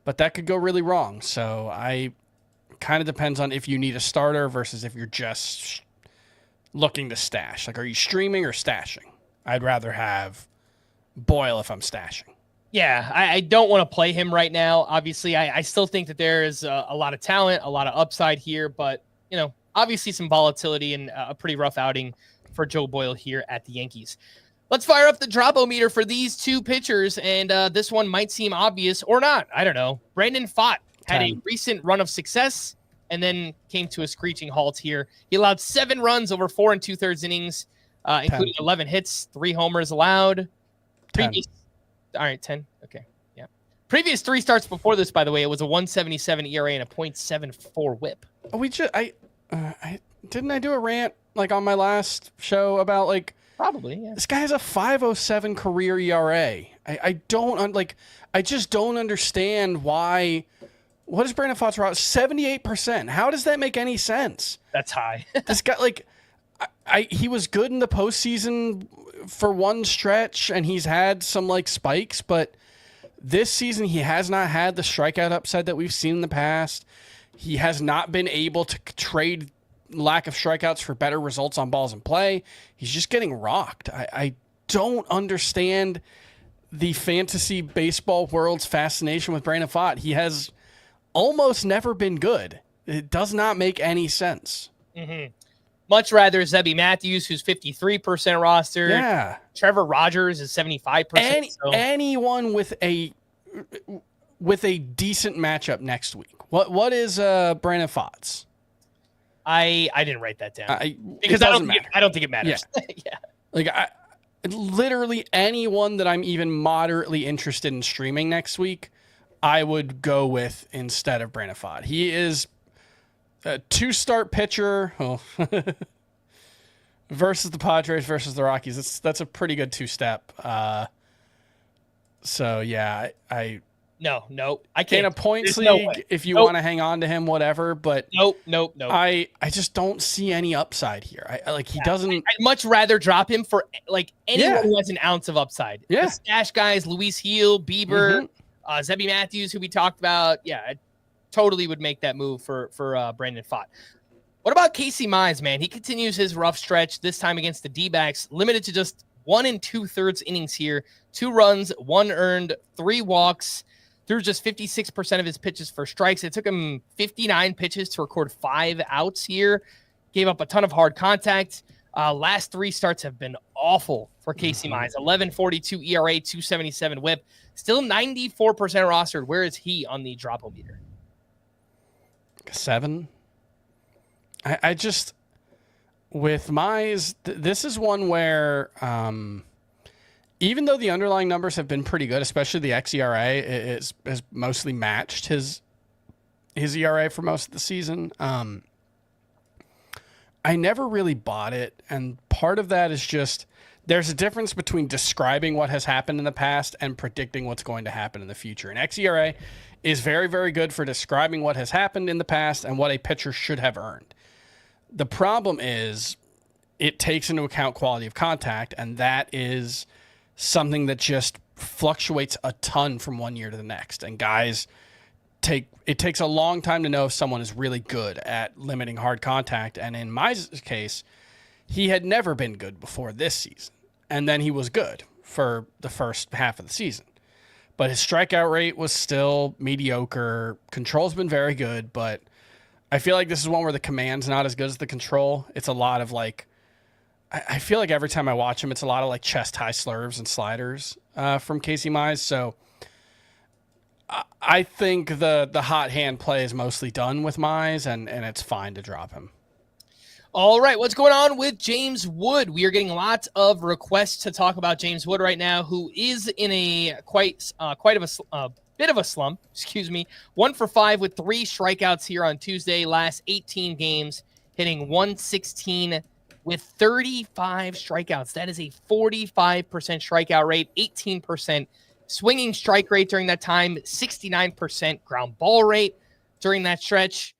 But that could go really wrong. So kind of depends on if you need a starter versus if you're just looking to stash. Like, are you streaming or stashing? I'd rather have Boyle if I'm stashing. Yeah, I don't want to play him right now. Obviously, I still think that there is a lot of talent, a lot of upside here, but, obviously some volatility and a pretty rough outing for Joe Boyle here at the Yankees. Let's fire up the drop-o-meter for these two pitchers, and this one might seem obvious or not. I don't know. Brandon Pfaadt had a recent run of success and then came to a screeching halt here. He allowed 7 runs over 4 2/3 innings, including 11 hits, 3 homers allowed. 10. All right, 10. Okay, yeah. Previous 3 starts before this, by the way, it was a 1.77 ERA and a .74 WHIP. I didn't I do a rant like on my last show about like probably yeah. This guy has a 5.07 career ERA. I just don't understand why. What is Brandon Pfaadt's route? 78%. How does that make any sense? That's high. This guy, like, he was good in the postseason for one stretch, and he's had some like spikes, but this season he has not had the strikeout upside that we've seen in the past. He has not been able to trade lack of strikeouts for better results on balls in play. He's just getting rocked. I don't understand the fantasy baseball world's fascination with Brandon Pfaadt. He has almost never been good. It does not make any sense. Mm-hmm. Much rather Zebby Matthews, who's 53% rostered. Yeah. Trevor Rogers is 75%. Anyone with a decent matchup next week. What is Brandon Pfaadt's? I didn't write that down because I don't think it matters. Yeah. Yeah. Like literally anyone that I'm even moderately interested in streaming next week, I would go with instead of Brandon Pfaadt. He is a 2-start pitcher versus the Padres versus the Rockies. That's a pretty good 2-step. So yeah, No, I can't. In a points league, if you want to hang on to him, whatever. But nope. I just don't see any upside here. He doesn't. I'd much rather drop him for like anyone who has an ounce of upside. Yeah, the stash guys, Luis Heel, Bieber, Zebby Matthews, who we talked about. Yeah, I totally would make that move for Brandon Pfaadt. What about Casey Mize, man? He continues his rough stretch, this time against the D-backs, limited to just 1 2/3 innings here. 2 runs, 1 earned, 3 walks. Threw just 56% of his pitches for strikes. It took him 59 pitches to record 5 outs here. Gave up a ton of hard contact. Last 3 starts have been awful for Casey Mize. 11.42 ERA, 2.77 WHIP. Still 94% rostered. Where is he on the drop-o-meter? 7. I just, with Mize, this is one where even though the underlying numbers have been pretty good, especially the xERA has mostly matched his ERA for most of the season, I never really bought it. And part of that is just there's a difference between describing what has happened in the past and predicting what's going to happen in the future. And xERA is very, very good for describing what has happened in the past and what a pitcher should have earned. The problem is it takes into account quality of contact, and that is something that just fluctuates a ton from one year to the next. And guys it takes a long time to know if someone is really good at limiting hard contact. And in my case, he had never been good before this season. And then he was good for the first half of the season. But his strikeout rate was still mediocre. Control's been very good, but I feel like this is one where the command's not as good as the control. It's a lot of like, I feel like every time I watch him, it's a lot of like chest high slurves and sliders from Casey Mize. So I think the hot hand play is mostly done with Mize, and it's fine to drop him. All right, what's going on with James Wood? We are getting lots of requests to talk about James Wood right now, who is in a quite a bit of a slump. 1 for 5 with 3 strikeouts here on Tuesday. Last 18 games, hitting 116 with 35 strikeouts. That is a 45% strikeout rate, 18% swinging strike rate during that time, 69% ground ball rate during that stretch.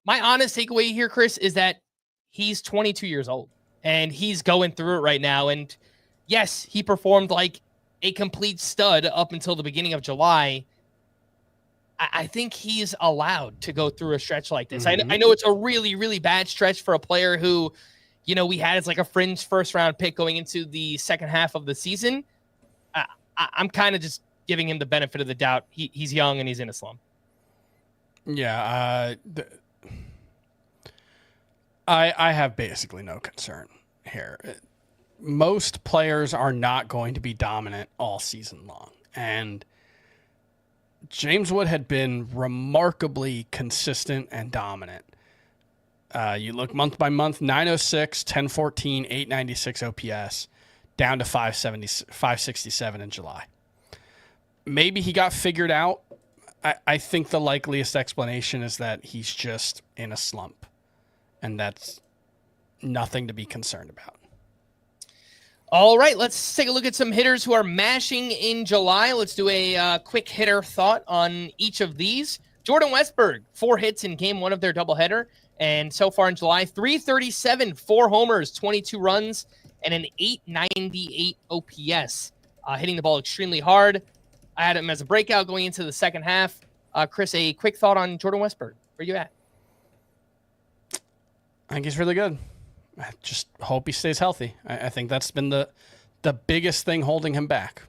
My honest takeaway here, Chris, is that he's 22 years old and he's going through it right now. And yes, he performed like a complete stud up until the beginning of July. I think he's allowed to go through a stretch like this. I know it's a really, really bad stretch for a player who, we had as like a fringe first round pick going into the second half of the season. I'm kind of just giving him the benefit of the doubt. He's young and he's in a slump. Yeah. I have basically no concern here. Most players are not going to be dominant all season long. And James Wood had been remarkably consistent and dominant. You look month by month, 906, 1014, 896 OPS, down to 567 in July. Maybe he got figured out. I think the likeliest explanation is that he's just in a slump. And that's nothing to be concerned about. All right, let's take a look at some hitters who are mashing in July. Let's do a quick hitter thought on each of these. Jordan Westburg, 4 hits in game 1 of their doubleheader. And so far in July, 337, 4 homers, 22 runs, and an 898 OPS. Hitting the ball extremely hard. I had him as a breakout going into the second half. Chris, a quick thought on Jordan Westburg. Where you at? I think he's really good. I just hope he stays healthy. I think that's been the biggest thing holding him back.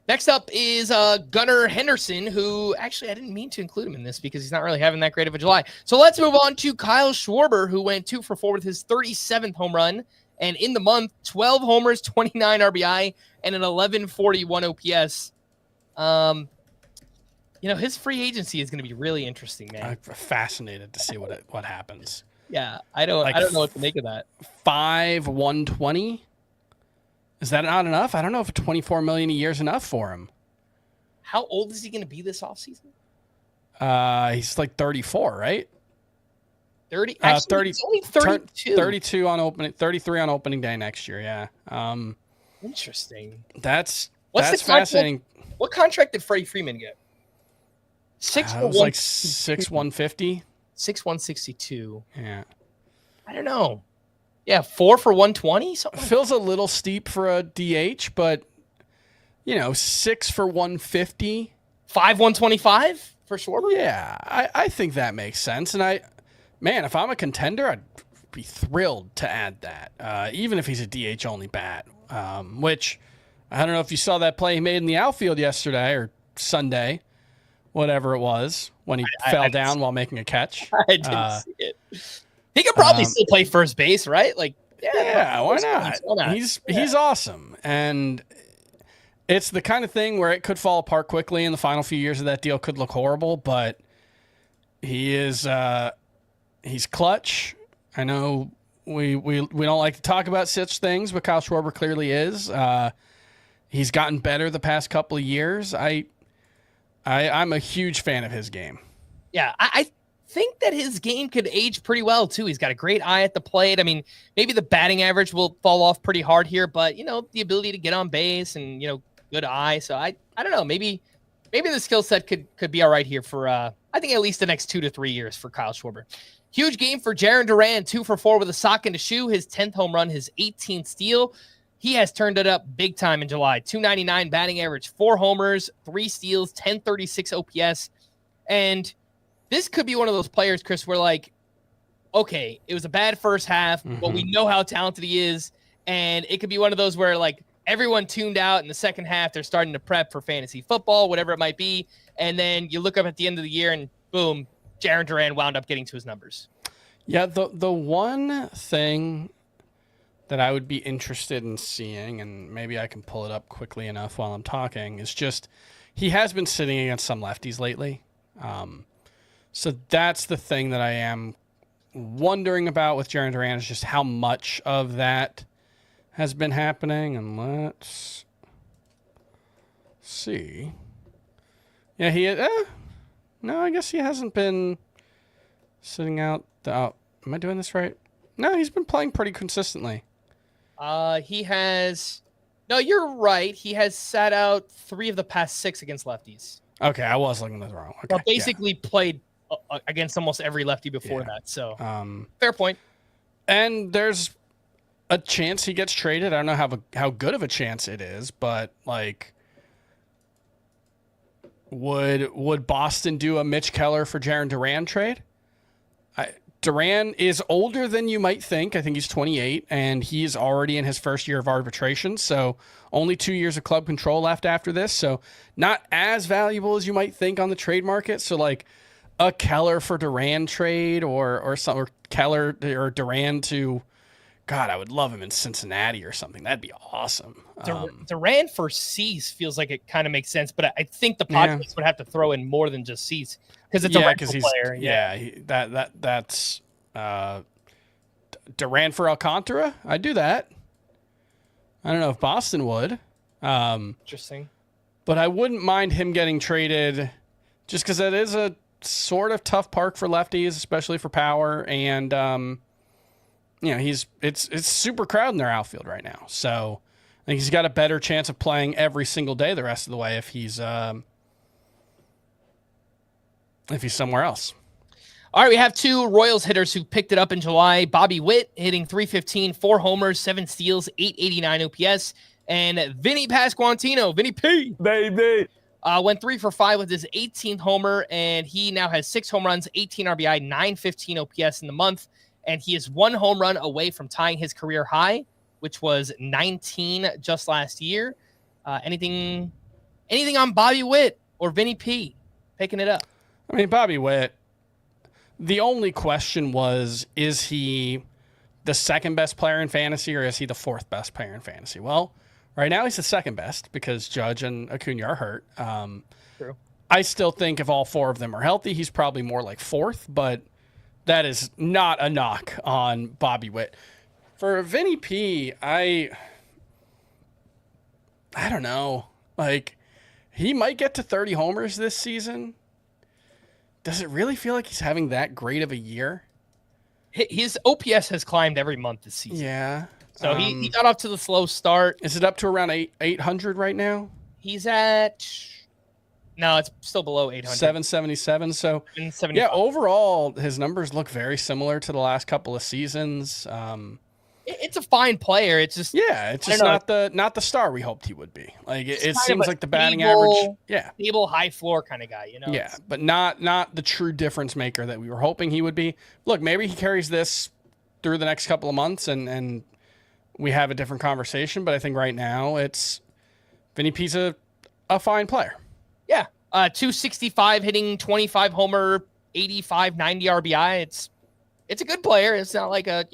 Next up is Gunnar Henderson, who actually I didn't mean to include him in this because he's not really having that great of a July. So let's move on to Kyle Schwarber, who went 2 for 4 with his 37th home run. And in the month, 12 homers, 29 RBI, and an 1141 OPS. His free agency is going to be really interesting, man. I'm fascinated to see what happens. Yeah, I don't know what to make of that. 120. Is that not enough? I don't know if $24 million a year is enough for him. How old is he going to be this offseason? He's like 34, right? 30. Actually, 30. He's only 32. 32 on opening. 33 on opening day next year. Yeah. Interesting. That's the fascinating. What contract did Freddie Freeman get? It was like 6,150. 6,162. Yeah. I don't know. Yeah, 4 for 120. Something like Feels a little steep for a DH, but 6 for 150. 5 125 for Schwarber. Yeah, I think that makes sense. And if I'm a contender, I'd be thrilled to add that, even if he's a DH only bat. Which I don't know if you saw that play he made in the outfield yesterday or Sunday, whatever it was, when he fell down while making a catch. I didn't see it. He could probably still play first base, right? Like, yeah, why not? He's awesome. And it's the kind of thing where it could fall apart quickly and the final few years of that deal could look horrible, but he is he's clutch. I know we don't like to talk about such things, but Kyle Schwarber clearly is. He's gotten better the past couple of years. I'm a huge fan of his game. Yeah, I think that his game could age pretty well, too. He's got a great eye at the plate. I mean, maybe the batting average will fall off pretty hard here, but, the ability to get on base and, good eye. So I don't know. Maybe the skill set could be all right here for, I think, at least the next 2 to 3 years for Kyle Schwarber. Huge game for Jarren Duran, 2 for 4 with a sock and a shoe, his 10th home run, his 18th steal. He has turned it up big time in July. 299 batting average, 4 homers, 3 steals, 1036 OPS. And this could be one of those players, Chris, where okay, it was a bad first half, but we know how talented he is. And it could be one of those where everyone tuned out in the second half. They're starting to prep for fantasy football, whatever it might be. And then you look up at the end of the year and boom, Jarren Duran wound up getting to his numbers. Yeah, the one thing that I would be interested in seeing, and maybe I can pull it up quickly enough while I'm talking, is just he has been sitting against some lefties lately. So that's the thing that I am wondering about with Jarren Duran, is just how much of that has been happening. And let's see. Yeah, no, I guess he hasn't been sitting out. Am I doing this right? No, he's been playing pretty consistently. He has... No, you're right. He has sat out 3 of the past 6 against lefties. Okay, I was looking at this wrong. Okay, well, basically played against almost every lefty before that. So, fair point. And there's a chance he gets traded. I don't know how good of a chance it is, but like, would Boston do a Mitch Keller for Jarren Duran trade? Duran is older than you might think. I think he's 28, and he's already in his first year of arbitration. So only 2 years of club control left after this. So not as valuable as you might think on the trade market. So like a Keller for Duran trade or Keller or Duran to, God, I would love him in Cincinnati or something. That'd be awesome. Duran for Cease feels like it kind of makes sense, but I think the Padres would have to throw in more than just Cease. Because it's a rental player. That's Duran for Alcantara. I'd do that. I don't know if Boston would. Interesting. But I wouldn't mind him getting traded just because that is a sort of tough park for lefties, especially for power. And, it's super crowded in their outfield right now. So I think he's got a better chance of playing every single day the rest of the way if he's somewhere else. All right, we have 2 Royals hitters who picked it up in July. Bobby Witt hitting .315, 4 homers, 7 steals, .889 OPS. And Vinny Pasquantino, Vinny P, baby, went 3 for 5 with his 18th homer, and he now has 6 home runs, 18 RBI, 915 OPS in the month. And he is 1 home run away from tying his career high, which was 19 just last year. Anything on Bobby Witt or Vinny P picking it up? I mean, Bobby Witt, the only question was, is he the second best player in fantasy or is he the 4th best player in fantasy? Well, right now he's the second best because Judge and Acuña are hurt. True. I still think if all 4 of them are healthy, he's probably more like 4th, but that is not a knock on Bobby Witt. For Vinny P, I don't know. Like, he might get to 30 homers this season. Does it really feel like he's having that great of a year? His OPS has climbed every month this season. Yeah. So he got off to the slow start. Is it up to around 800 right now? He's at... No, it's still below 800. 777. So, yeah, overall, his numbers look very similar to the last couple of seasons. It's a fine player. It's just not the star we hoped he would be. Like it seems like the batting average, stable, high floor kind of guy. Yeah, but not the true difference maker that we were hoping he would be. Look, maybe he carries this through the next couple of months and we have a different conversation. But I think right now it's Vinny P's a fine player. Yeah, 265 hitting, 25 homer, 85, 90 RBI. It's a good player. It's not like a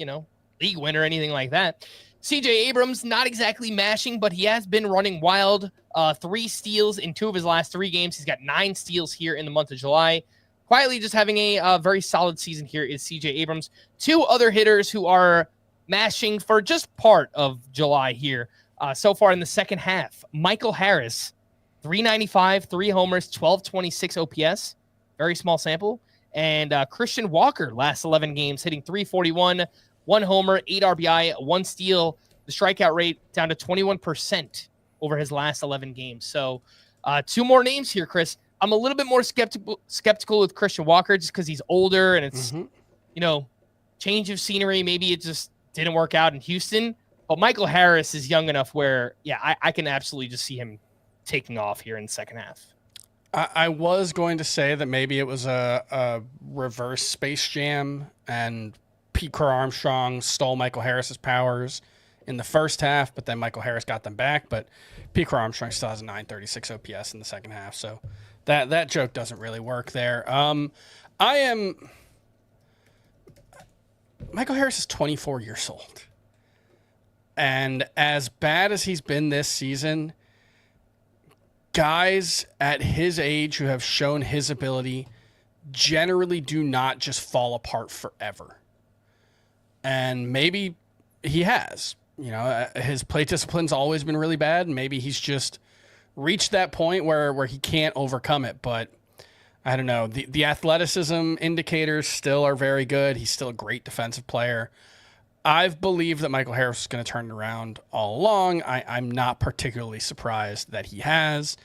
league winner or anything like that. CJ Abrams, not exactly mashing, but he has been running wild. 3 steals in 2 of his last 3 games. He's got 9 steals here in the month of July. Quietly just having a very solid season here is CJ Abrams. 2 other hitters who are mashing for just part of July here. So far in the second half, Michael Harris, 395, 3 homers, 1226 OPS. Very small sample. And Christian Walker, last 11 games, hitting 341, 1 homer, 8 RBI, 1 steal. The strikeout rate down to 21% over his last 11 games. So 2 more names here, Chris. I'm a little bit more skeptical with Christian Walker just because he's older and it's, change of scenery. Maybe it just didn't work out in Houston. But Michael Harris is young enough where, I can absolutely just see him taking off here in the second half. I was going to say that maybe it was a reverse Space Jam and Pete Crow Armstrong stole Michael Harris's powers in the first half, but then Michael Harris got them back. But Pete Armstrong still has a 936 OPS in the second half, so that joke doesn't really work there. Michael Harris is 24 years old. And as bad as he's been this season, guys at his age who have shown his ability generally do not just fall apart forever. And maybe he has. You know, his plate discipline's always been really bad, and maybe he's just reached that point where he can't overcome it. But I don't know. The athleticism indicators still are very good. He's still a great defensive player. I've believed that Michael Harris is going to turn it around all along. I'm not particularly surprised that he has.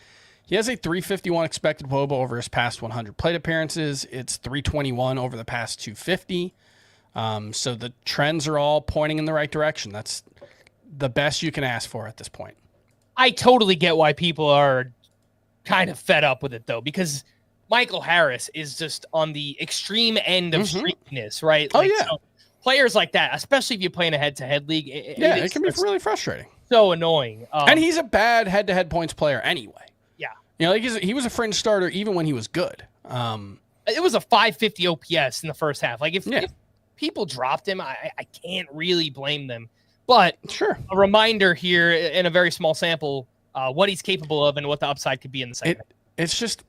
He has a 351 expected WOBA over his past 100 plate appearances. It's 321 over the past 250. So the trends are all pointing in the right direction. That's the best you can ask for at this point. I totally get why people are kind of fed up with it, though, because Michael Harris is just on the extreme end of streakiness, right? Oh, yeah. So players like that, especially if you're playing a head-to-head league, it can be really frustrating. So annoying. And he's a bad head-to-head points player anyway. Yeah. You know, like he was a fringe starter even when he was good. It was a 550 OPS in the first half. Like, if people dropped him, I can't really blame them. But sure, a reminder here in a very small sample, what he's capable of and what the upside could be in the second half. It's just,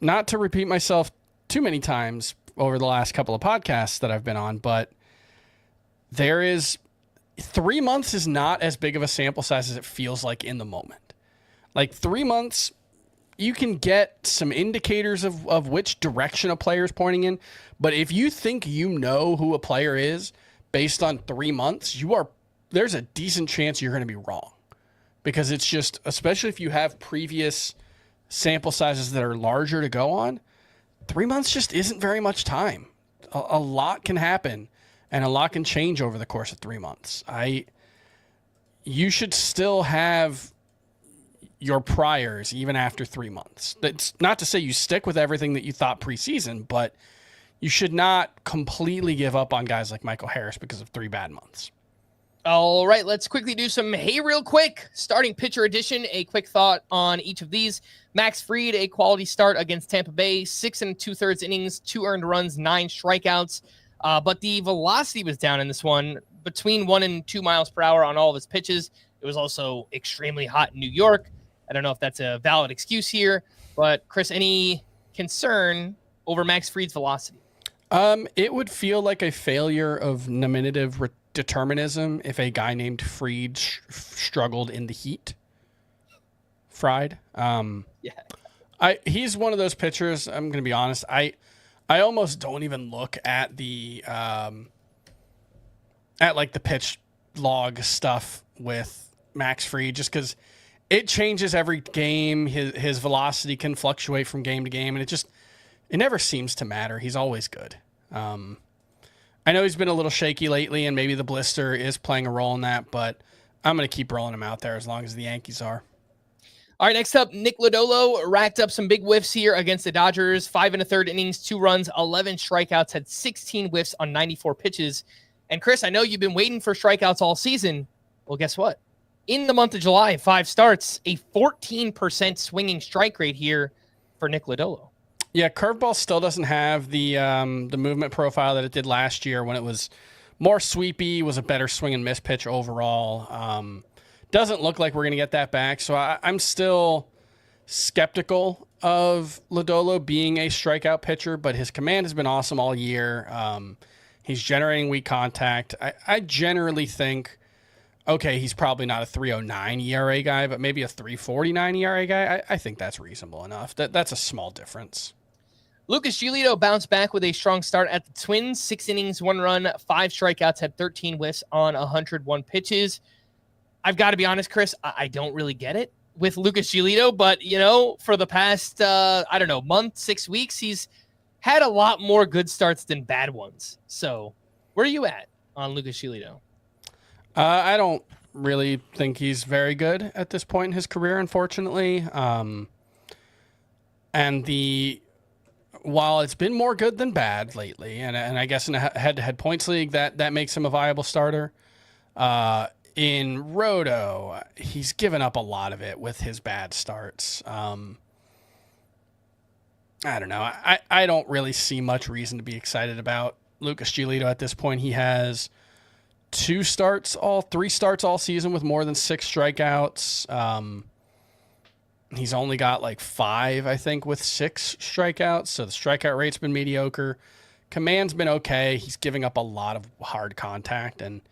not to repeat myself too many times over the last couple of podcasts that I've been on, but 3 months is not as big of a sample size as it feels like in the moment. Like 3 months, you can get some indicators of which direction a player is pointing in. But if you think you know who a player is based on 3 months, there's a decent chance you're going to be wrong. Because it's just, especially if you have previous sample sizes that are larger to go on, 3 months just isn't very much time. A lot can happen and a lot can change over the course of 3 months. You should still have your priors even after 3 months. That's not to say you stick with everything that you thought preseason, but you should not completely give up on guys like Michael Harris because of 3 bad months. All right, let's quickly do some Hey Real Quick. Starting pitcher edition, a quick thought on each of these. Max Fried, a quality start against Tampa Bay, 6 2/3 innings, 2 earned runs, 9 strikeouts. But the velocity was down in this one, between 1 and 2 miles per hour on all of his pitches. It was also extremely hot in New York. I don't know if that's a valid excuse here, but Chris, any concern over Max Fried's velocity? It would feel like a failure of nominative determinism if a guy named Fried struggled in the heat. Fried. He's one of those pitchers. I'm going to be honest. I almost don't even look at the the pitch log stuff with Max Fried just because it changes every game. His velocity can fluctuate from game to game, and it never seems to matter. He's always good. I know he's been a little shaky lately, and maybe the blister is playing a role in that, but I'm going to keep rolling him out there as long as the Yankees are. All right, next up, Nick Lodolo racked up some big whiffs here against the Dodgers. 5 1/3 innings, 2 runs, 11 strikeouts, had 16 whiffs on 94 pitches. And Chris, I know you've been waiting for strikeouts all season. Well, guess what? In the month of July, 5 starts, a 14% swinging strike rate here for Nick Lodolo. Yeah, curveball still doesn't have the movement profile that it did last year when it was more sweepy, was a better swing and miss pitch overall. Doesn't look like we're going to get that back, so I'm still skeptical of Lodolo being a strikeout pitcher, but his command has been awesome all year. He's generating weak contact. I generally think, okay, he's probably not a 3.09 ERA guy, but maybe a 3.49 ERA guy. I think that's reasonable enough. That's a small difference. Lucas Giolito bounced back with a strong start at the Twins. 6 innings, 1 run, 5 strikeouts, had 13 whiffs on 101 pitches. I've got to be honest, Chris, I don't really get it with Lucas Giolito, but, for the past, month, 6 weeks, he's had a lot more good starts than bad ones. So where are you at on Lucas Giolito? I don't really think he's very good at this point in his career, unfortunately. While it's been more good than bad lately, and I guess in a head-to-head points league, that makes him a viable starter, In Roto, he's given up a lot of it with his bad starts. I don't know. I don't really see much reason to be excited about Lucas Giolito at this point. He has three starts all season with more than 6 strikeouts. He's only got like 5, I think, with 6 strikeouts. So the strikeout rate's been mediocre. Command's been okay. He's giving up a lot of hard contact, and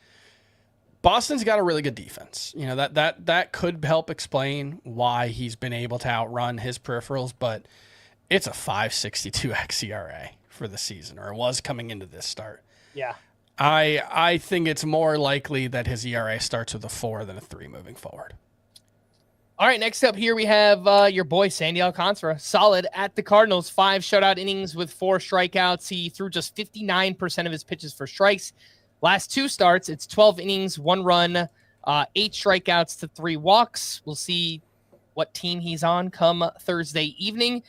Boston's got a really good defense. You know, that could help explain why he's been able to outrun his peripherals, but it's a 5.62 xERA for the season, or it was coming into this start. Yeah. I think it's more likely that his ERA starts with a 4 than a 3 moving forward. All right, next up here we have your boy Sandy Alcantara, solid at the Cardinals. 5 shutout innings with 4 strikeouts. He threw just 59% of his pitches for strikes. Last 2 starts, it's 12 innings, 1 run, 8 strikeouts to 3 walks. We'll see what team he's on come Thursday evening.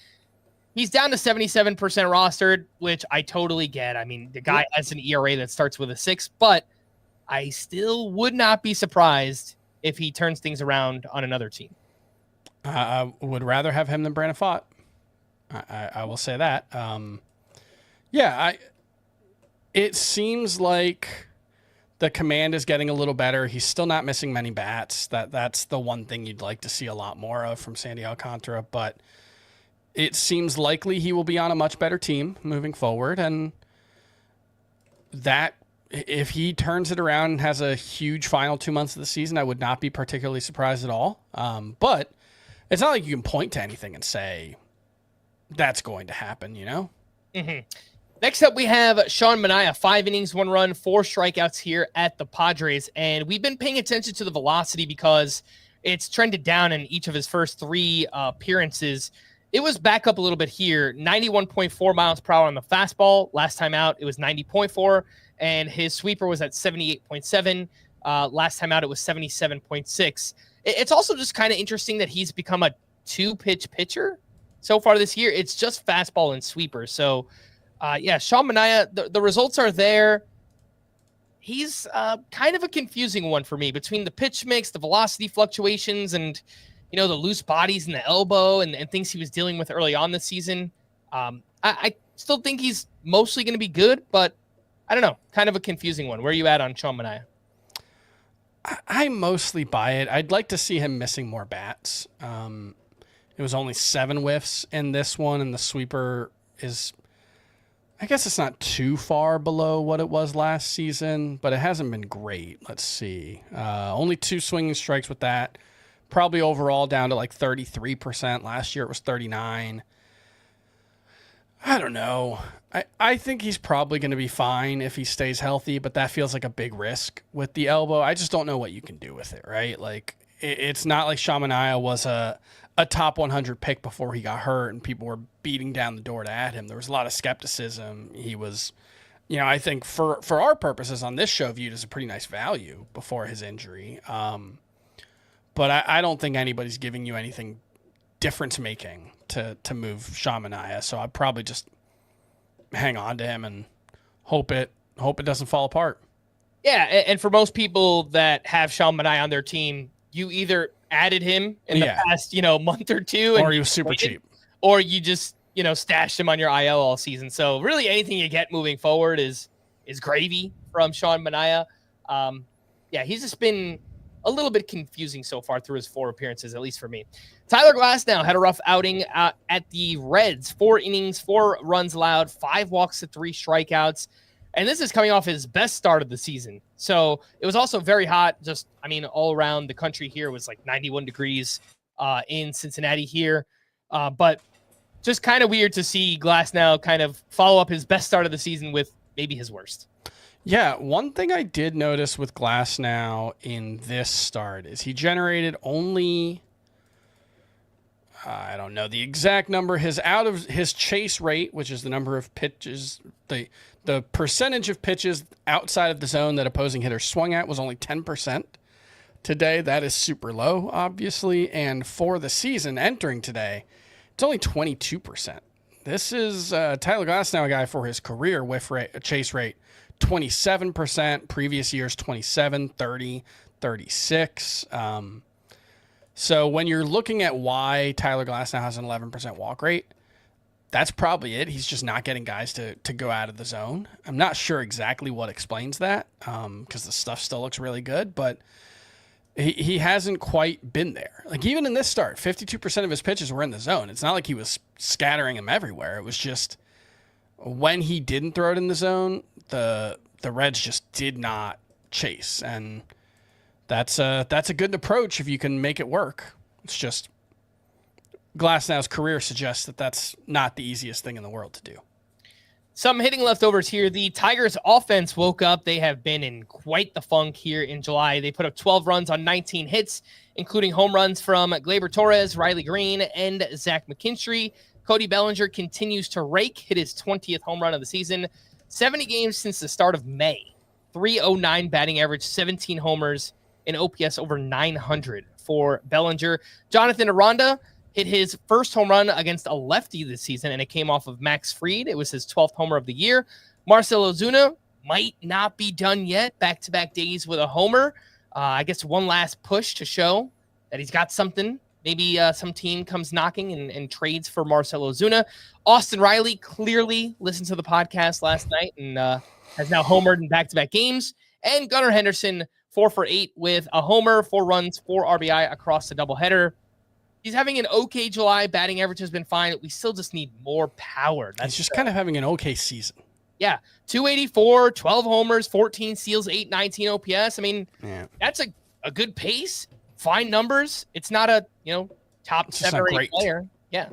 He's down to 77% rostered, which I totally get. I mean, the guy has an ERA that starts with a 6, but I still would not be surprised if he turns things around on another team. I would rather have him than Brandon Pfaadt. I will say that. It seems like the command is getting a little better. He's still not missing many bats. That's the one thing you'd like to see a lot more of from Sandy Alcantara, but it seems likely he will be on a much better team moving forward, and that if he turns it around and has a huge final 2 months of the season, I would not be particularly surprised at all. But it's not like you can point to anything and say that's going to happen, you know? Mm-hmm. Next up, we have Sean Manaea, 5 innings, 1 run, 4 strikeouts here at the Padres. And we've been paying attention to the velocity because it's trended down in each of his first 3 appearances. It was back up a little bit here, 91.4 miles per hour on the fastball. Last time out, it was 90.4, and his sweeper was at 78.7. Last time out, it was 77.6. It's also just kind of interesting that he's become a 2-pitch pitcher so far this year. It's just fastball and sweeper. So, Sean Manaea, the results are there. He's kind of a confusing one for me between the pitch mix, the velocity fluctuations, and the loose bodies in the elbow and things he was dealing with early on this season. I still think he's mostly going to be good, but I don't know. Kind of a confusing one. Where are you at on Sean Manaea? I mostly buy it. I'd like to see him missing more bats. It was only 7 whiffs in this one, and the sweeper is, I guess it's not too far below what it was last season, but it hasn't been great. Let's see. Only 2 swinging strikes with that. Probably overall down to like 33%. Last year it was 39%. I don't know. I think he's probably going to be fine if he stays healthy, but that feels like a big risk with the elbow. I just don't know what you can do with it, right? Like, it's not like Sean Manaea was a top 100 pick before he got hurt and people were beating down the door to add him. There was a lot of skepticism. He was, I think for our purposes on this show, viewed as a pretty nice value before his injury. But I don't think anybody's giving you anything difference-making to move Sean Manaea, so I'd probably just hang on to him and hope it doesn't fall apart. Yeah, and for most people that have Sean Manaea on their team, you either added him in the past, month or two, or he was super cheap, or you just stashed him on your IL all season. So really, anything you get moving forward is gravy from Sean Manaea. He's just been a little bit confusing so far through his 4 appearances, at least for me. Tyler Glasnow had a rough outing at the Reds. 4 innings, 4 runs allowed, 5 walks to 3 strikeouts. And this is coming off his best start of the season. So it was also very hot. All around the country here was like 91 degrees in Cincinnati here. But just kind of weird to see Glasnow kind of follow up his best start of the season with maybe his worst. Yeah, one thing I did notice with Glasnow in this start is he generated only, I don't know the exact number, his chase rate, which is the number of pitches, the percentage of pitches outside of the zone that opposing hitters swung at was only 10%. Today, that is super low, obviously, and for the season entering today, it's only 22%. This is Tyler Glasnow, a guy for his career chase rate, 27%. Previous years, 27, 30, 36. So when you're looking at why Tyler Glasnow has an 11% walk rate, that's probably it. He's just not getting guys to go out of the zone. I'm not sure exactly what explains that because the stuff still looks really good, but he hasn't quite been there. Like even in this start, 52% of his pitches were in the zone. It's not like he was scattering them everywhere. It was just when he didn't throw it in the zone, the Reds just did not chase. And that's a good approach if you can make it work. It's just Glasnow's career suggests that that's not the easiest thing in the world to do. Some hitting leftovers here. The Tigers offense woke up. They have been in quite the funk here in July. They put up 12 runs on 19 hits, including home runs from Gleyber Torres, Riley Green, and Zach McKinstry. Cody Bellinger continues to rake, hit his 20th home run of the season. 70 games since the start of May. 309 batting average, 17 homers, and OPS over 900 for Bellinger. Jonathan Aranda hit his first home run against a lefty this season, and it came off of Max Fried. It was his 12th homer of the year. Marcell Ozuna might not be done yet. Back-to-back days with a homer. I guess one last push to show that he's got something. Maybe some team comes knocking and trades for Marcell Ozuna. Austin Riley clearly listened to the podcast last night and has now homered in back-to-back games. And Gunnar Henderson, 4 for 8 with a homer, 4 runs, 4 RBI across the doubleheader. He's having an okay July. Batting average has been fine. We still just need more power. He's just kind of having an okay season. Yeah. 284, 12 homers, 14 steals, 819 OPS. I mean, that's a good pace. Fine numbers. It's not a, top 7 or 8 player. Yeah.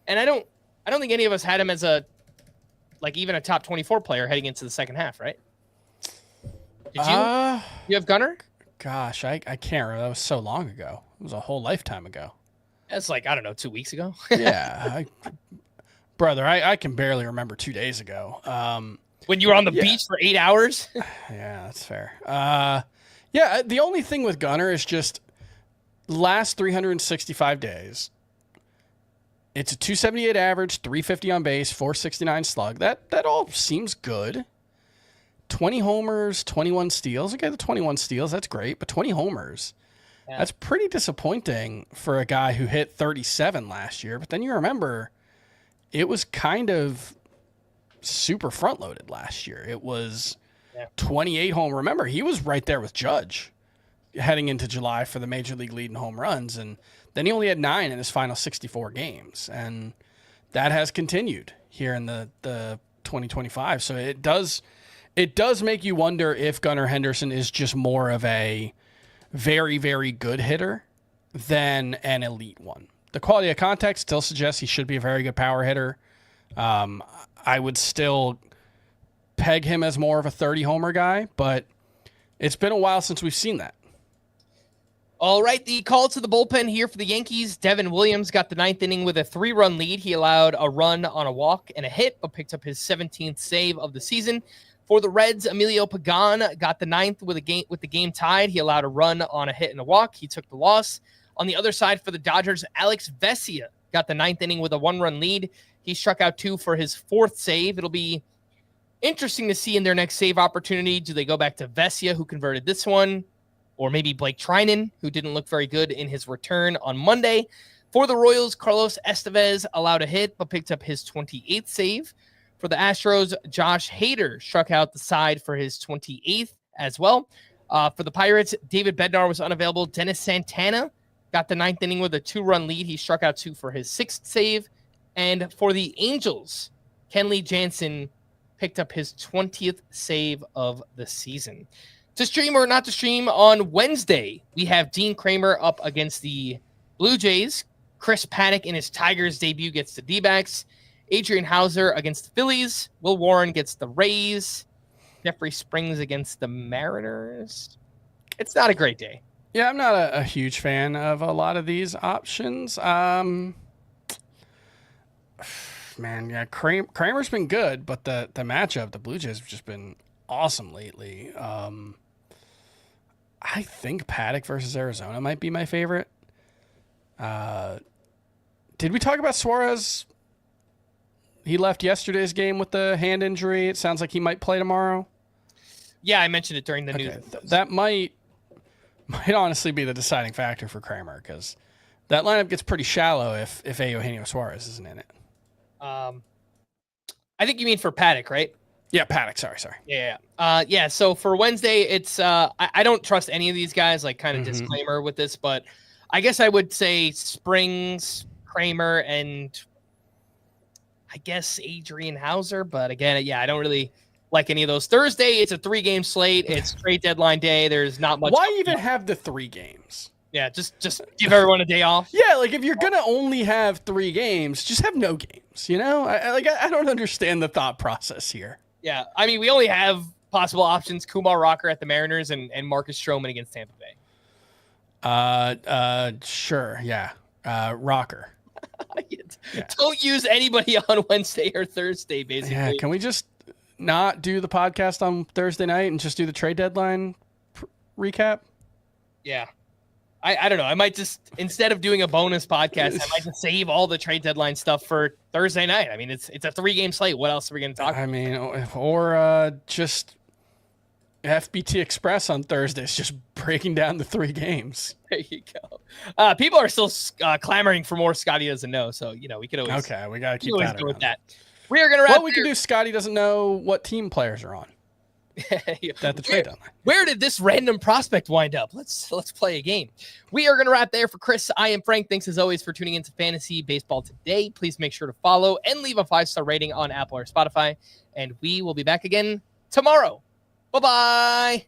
And I don't think any of us had him as even a top 24 player heading into the second half, right? Did you? You have Gunnar? Gosh, I can't remember. That was so long ago. It was a whole lifetime ago. That's 2 weeks ago. Yeah. Brother, I can barely remember 2 days ago. When you were on the beach for 8 hours? Yeah, that's fair. The only thing with Gunnar is just last 365 days, it's a 278 average, 350 on base, 469 slug. That all seems good. 20 homers, 21 steals. Okay, the 21 steals, that's great, but 20 homers. Yeah. That's pretty disappointing for a guy who hit 37 last year. But then you remember, it was kind of super front-loaded last year. It was 28 home. Remember, he was right there with Judge heading into July for the Major League lead in home runs. And then he only had 9 in his final 64 games. And that has continued here in the 2025. So it does make you wonder if Gunnar Henderson is just more of a very, very good hitter than an elite one. The quality of contact still suggests he should be a very good power hitter. I would still peg him as more of a 30 homer guy, but it's been a while since we've seen that. All right, the call to the bullpen here for the Yankees. Devin Williams got the 9th inning with a 3-run lead. He allowed a run on a walk and a hit, but picked up his 17th save of the season. For the Reds, Emilio Pagan got the 9th with the game tied. He allowed a run on a hit and a walk. He took the loss. On the other side for the Dodgers, Alex Vesia got the 9th inning with a 1-run lead. He struck out 2 for his 4th save. It'll be interesting to see in their next save opportunity. Do they go back to Vesia, who converted this one? Or maybe Blake Trinan, who didn't look very good in his return on Monday. For the Royals, Carlos Estevez allowed a hit, but picked up his 28th save. For the Astros, Josh Hader struck out the side for his 28th as well. For the Pirates, David Bednar was unavailable. Dennis Santana got the 9th inning with a 2-run lead. He struck out 2 for his 6th save. And for the Angels, Kenley Jansen picked up his 20th save of the season. To stream or not to stream, on Wednesday, we have Dean Kramer up against the Blue Jays. Chris Paddock in his Tigers debut gets the D-backs. Adrian Hauser against the Phillies. Will Warren gets the Rays. Jeffrey Springs against the Mariners. It's not a great day. Yeah, I'm not a huge fan of a lot of these options. Man, yeah, Kramer's been good, but the matchup, the Blue Jays have just been awesome lately. I think Paddock versus Arizona might be my favorite. Did we talk about Suarez He left yesterday's game with the hand injury. It sounds like he might play tomorrow. Yeah, I mentioned it during the news. That might honestly be the deciding factor for Kramer, because that lineup gets pretty shallow if Eugenio Suarez isn't in it. I think you mean for Paddock, right? Yeah, Paddock. Sorry. Yeah. So for Wednesday, it's I don't trust any of these guys. Like, kind of disclaimer with this, but I guess I would say Springs, Kramer, and I guess Adrian Hauser. But again, yeah, I don't really like any of those. Thursday, it's a 3-game slate. It's trade deadline day. There's not much. Why even have the 3 games? Yeah, just give everyone a day off. Yeah, like if you're gonna only have 3 games, just have no games. You know, I don't understand the thought process here. Yeah, I mean, we only have possible options: Kumar Rocker at the Mariners and Marcus Stroman against Tampa Bay. Sure, yeah, Rocker. Yeah. Don't use anybody on Wednesday or Thursday, basically. Yeah, can we just not do the podcast on Thursday night and just do the trade deadline recap? Yeah. I don't know. I might just, instead of doing a bonus podcast, I might just save all the trade deadline stuff for Thursday night. I mean, it's a 3-game slate. What else are we going to talk about? I mean, or just FBT Express on Thursdays, just breaking down the 3 games. There you go. People are still clamoring for more Scotty doesn't know. So, we could always. Okay, we got to keep that go with around. that. We are going to wrap. Well, we can do Scotty doesn't know what team players are on. At the trade deadline. Where did this random prospect wind up? Let's play a game. We are going to wrap there for Chris. I am Frank. Thanks as always for tuning into Fantasy Baseball today. Please make sure to follow and leave a 5-star rating on Apple or Spotify. And we will be back again tomorrow. Bye-bye.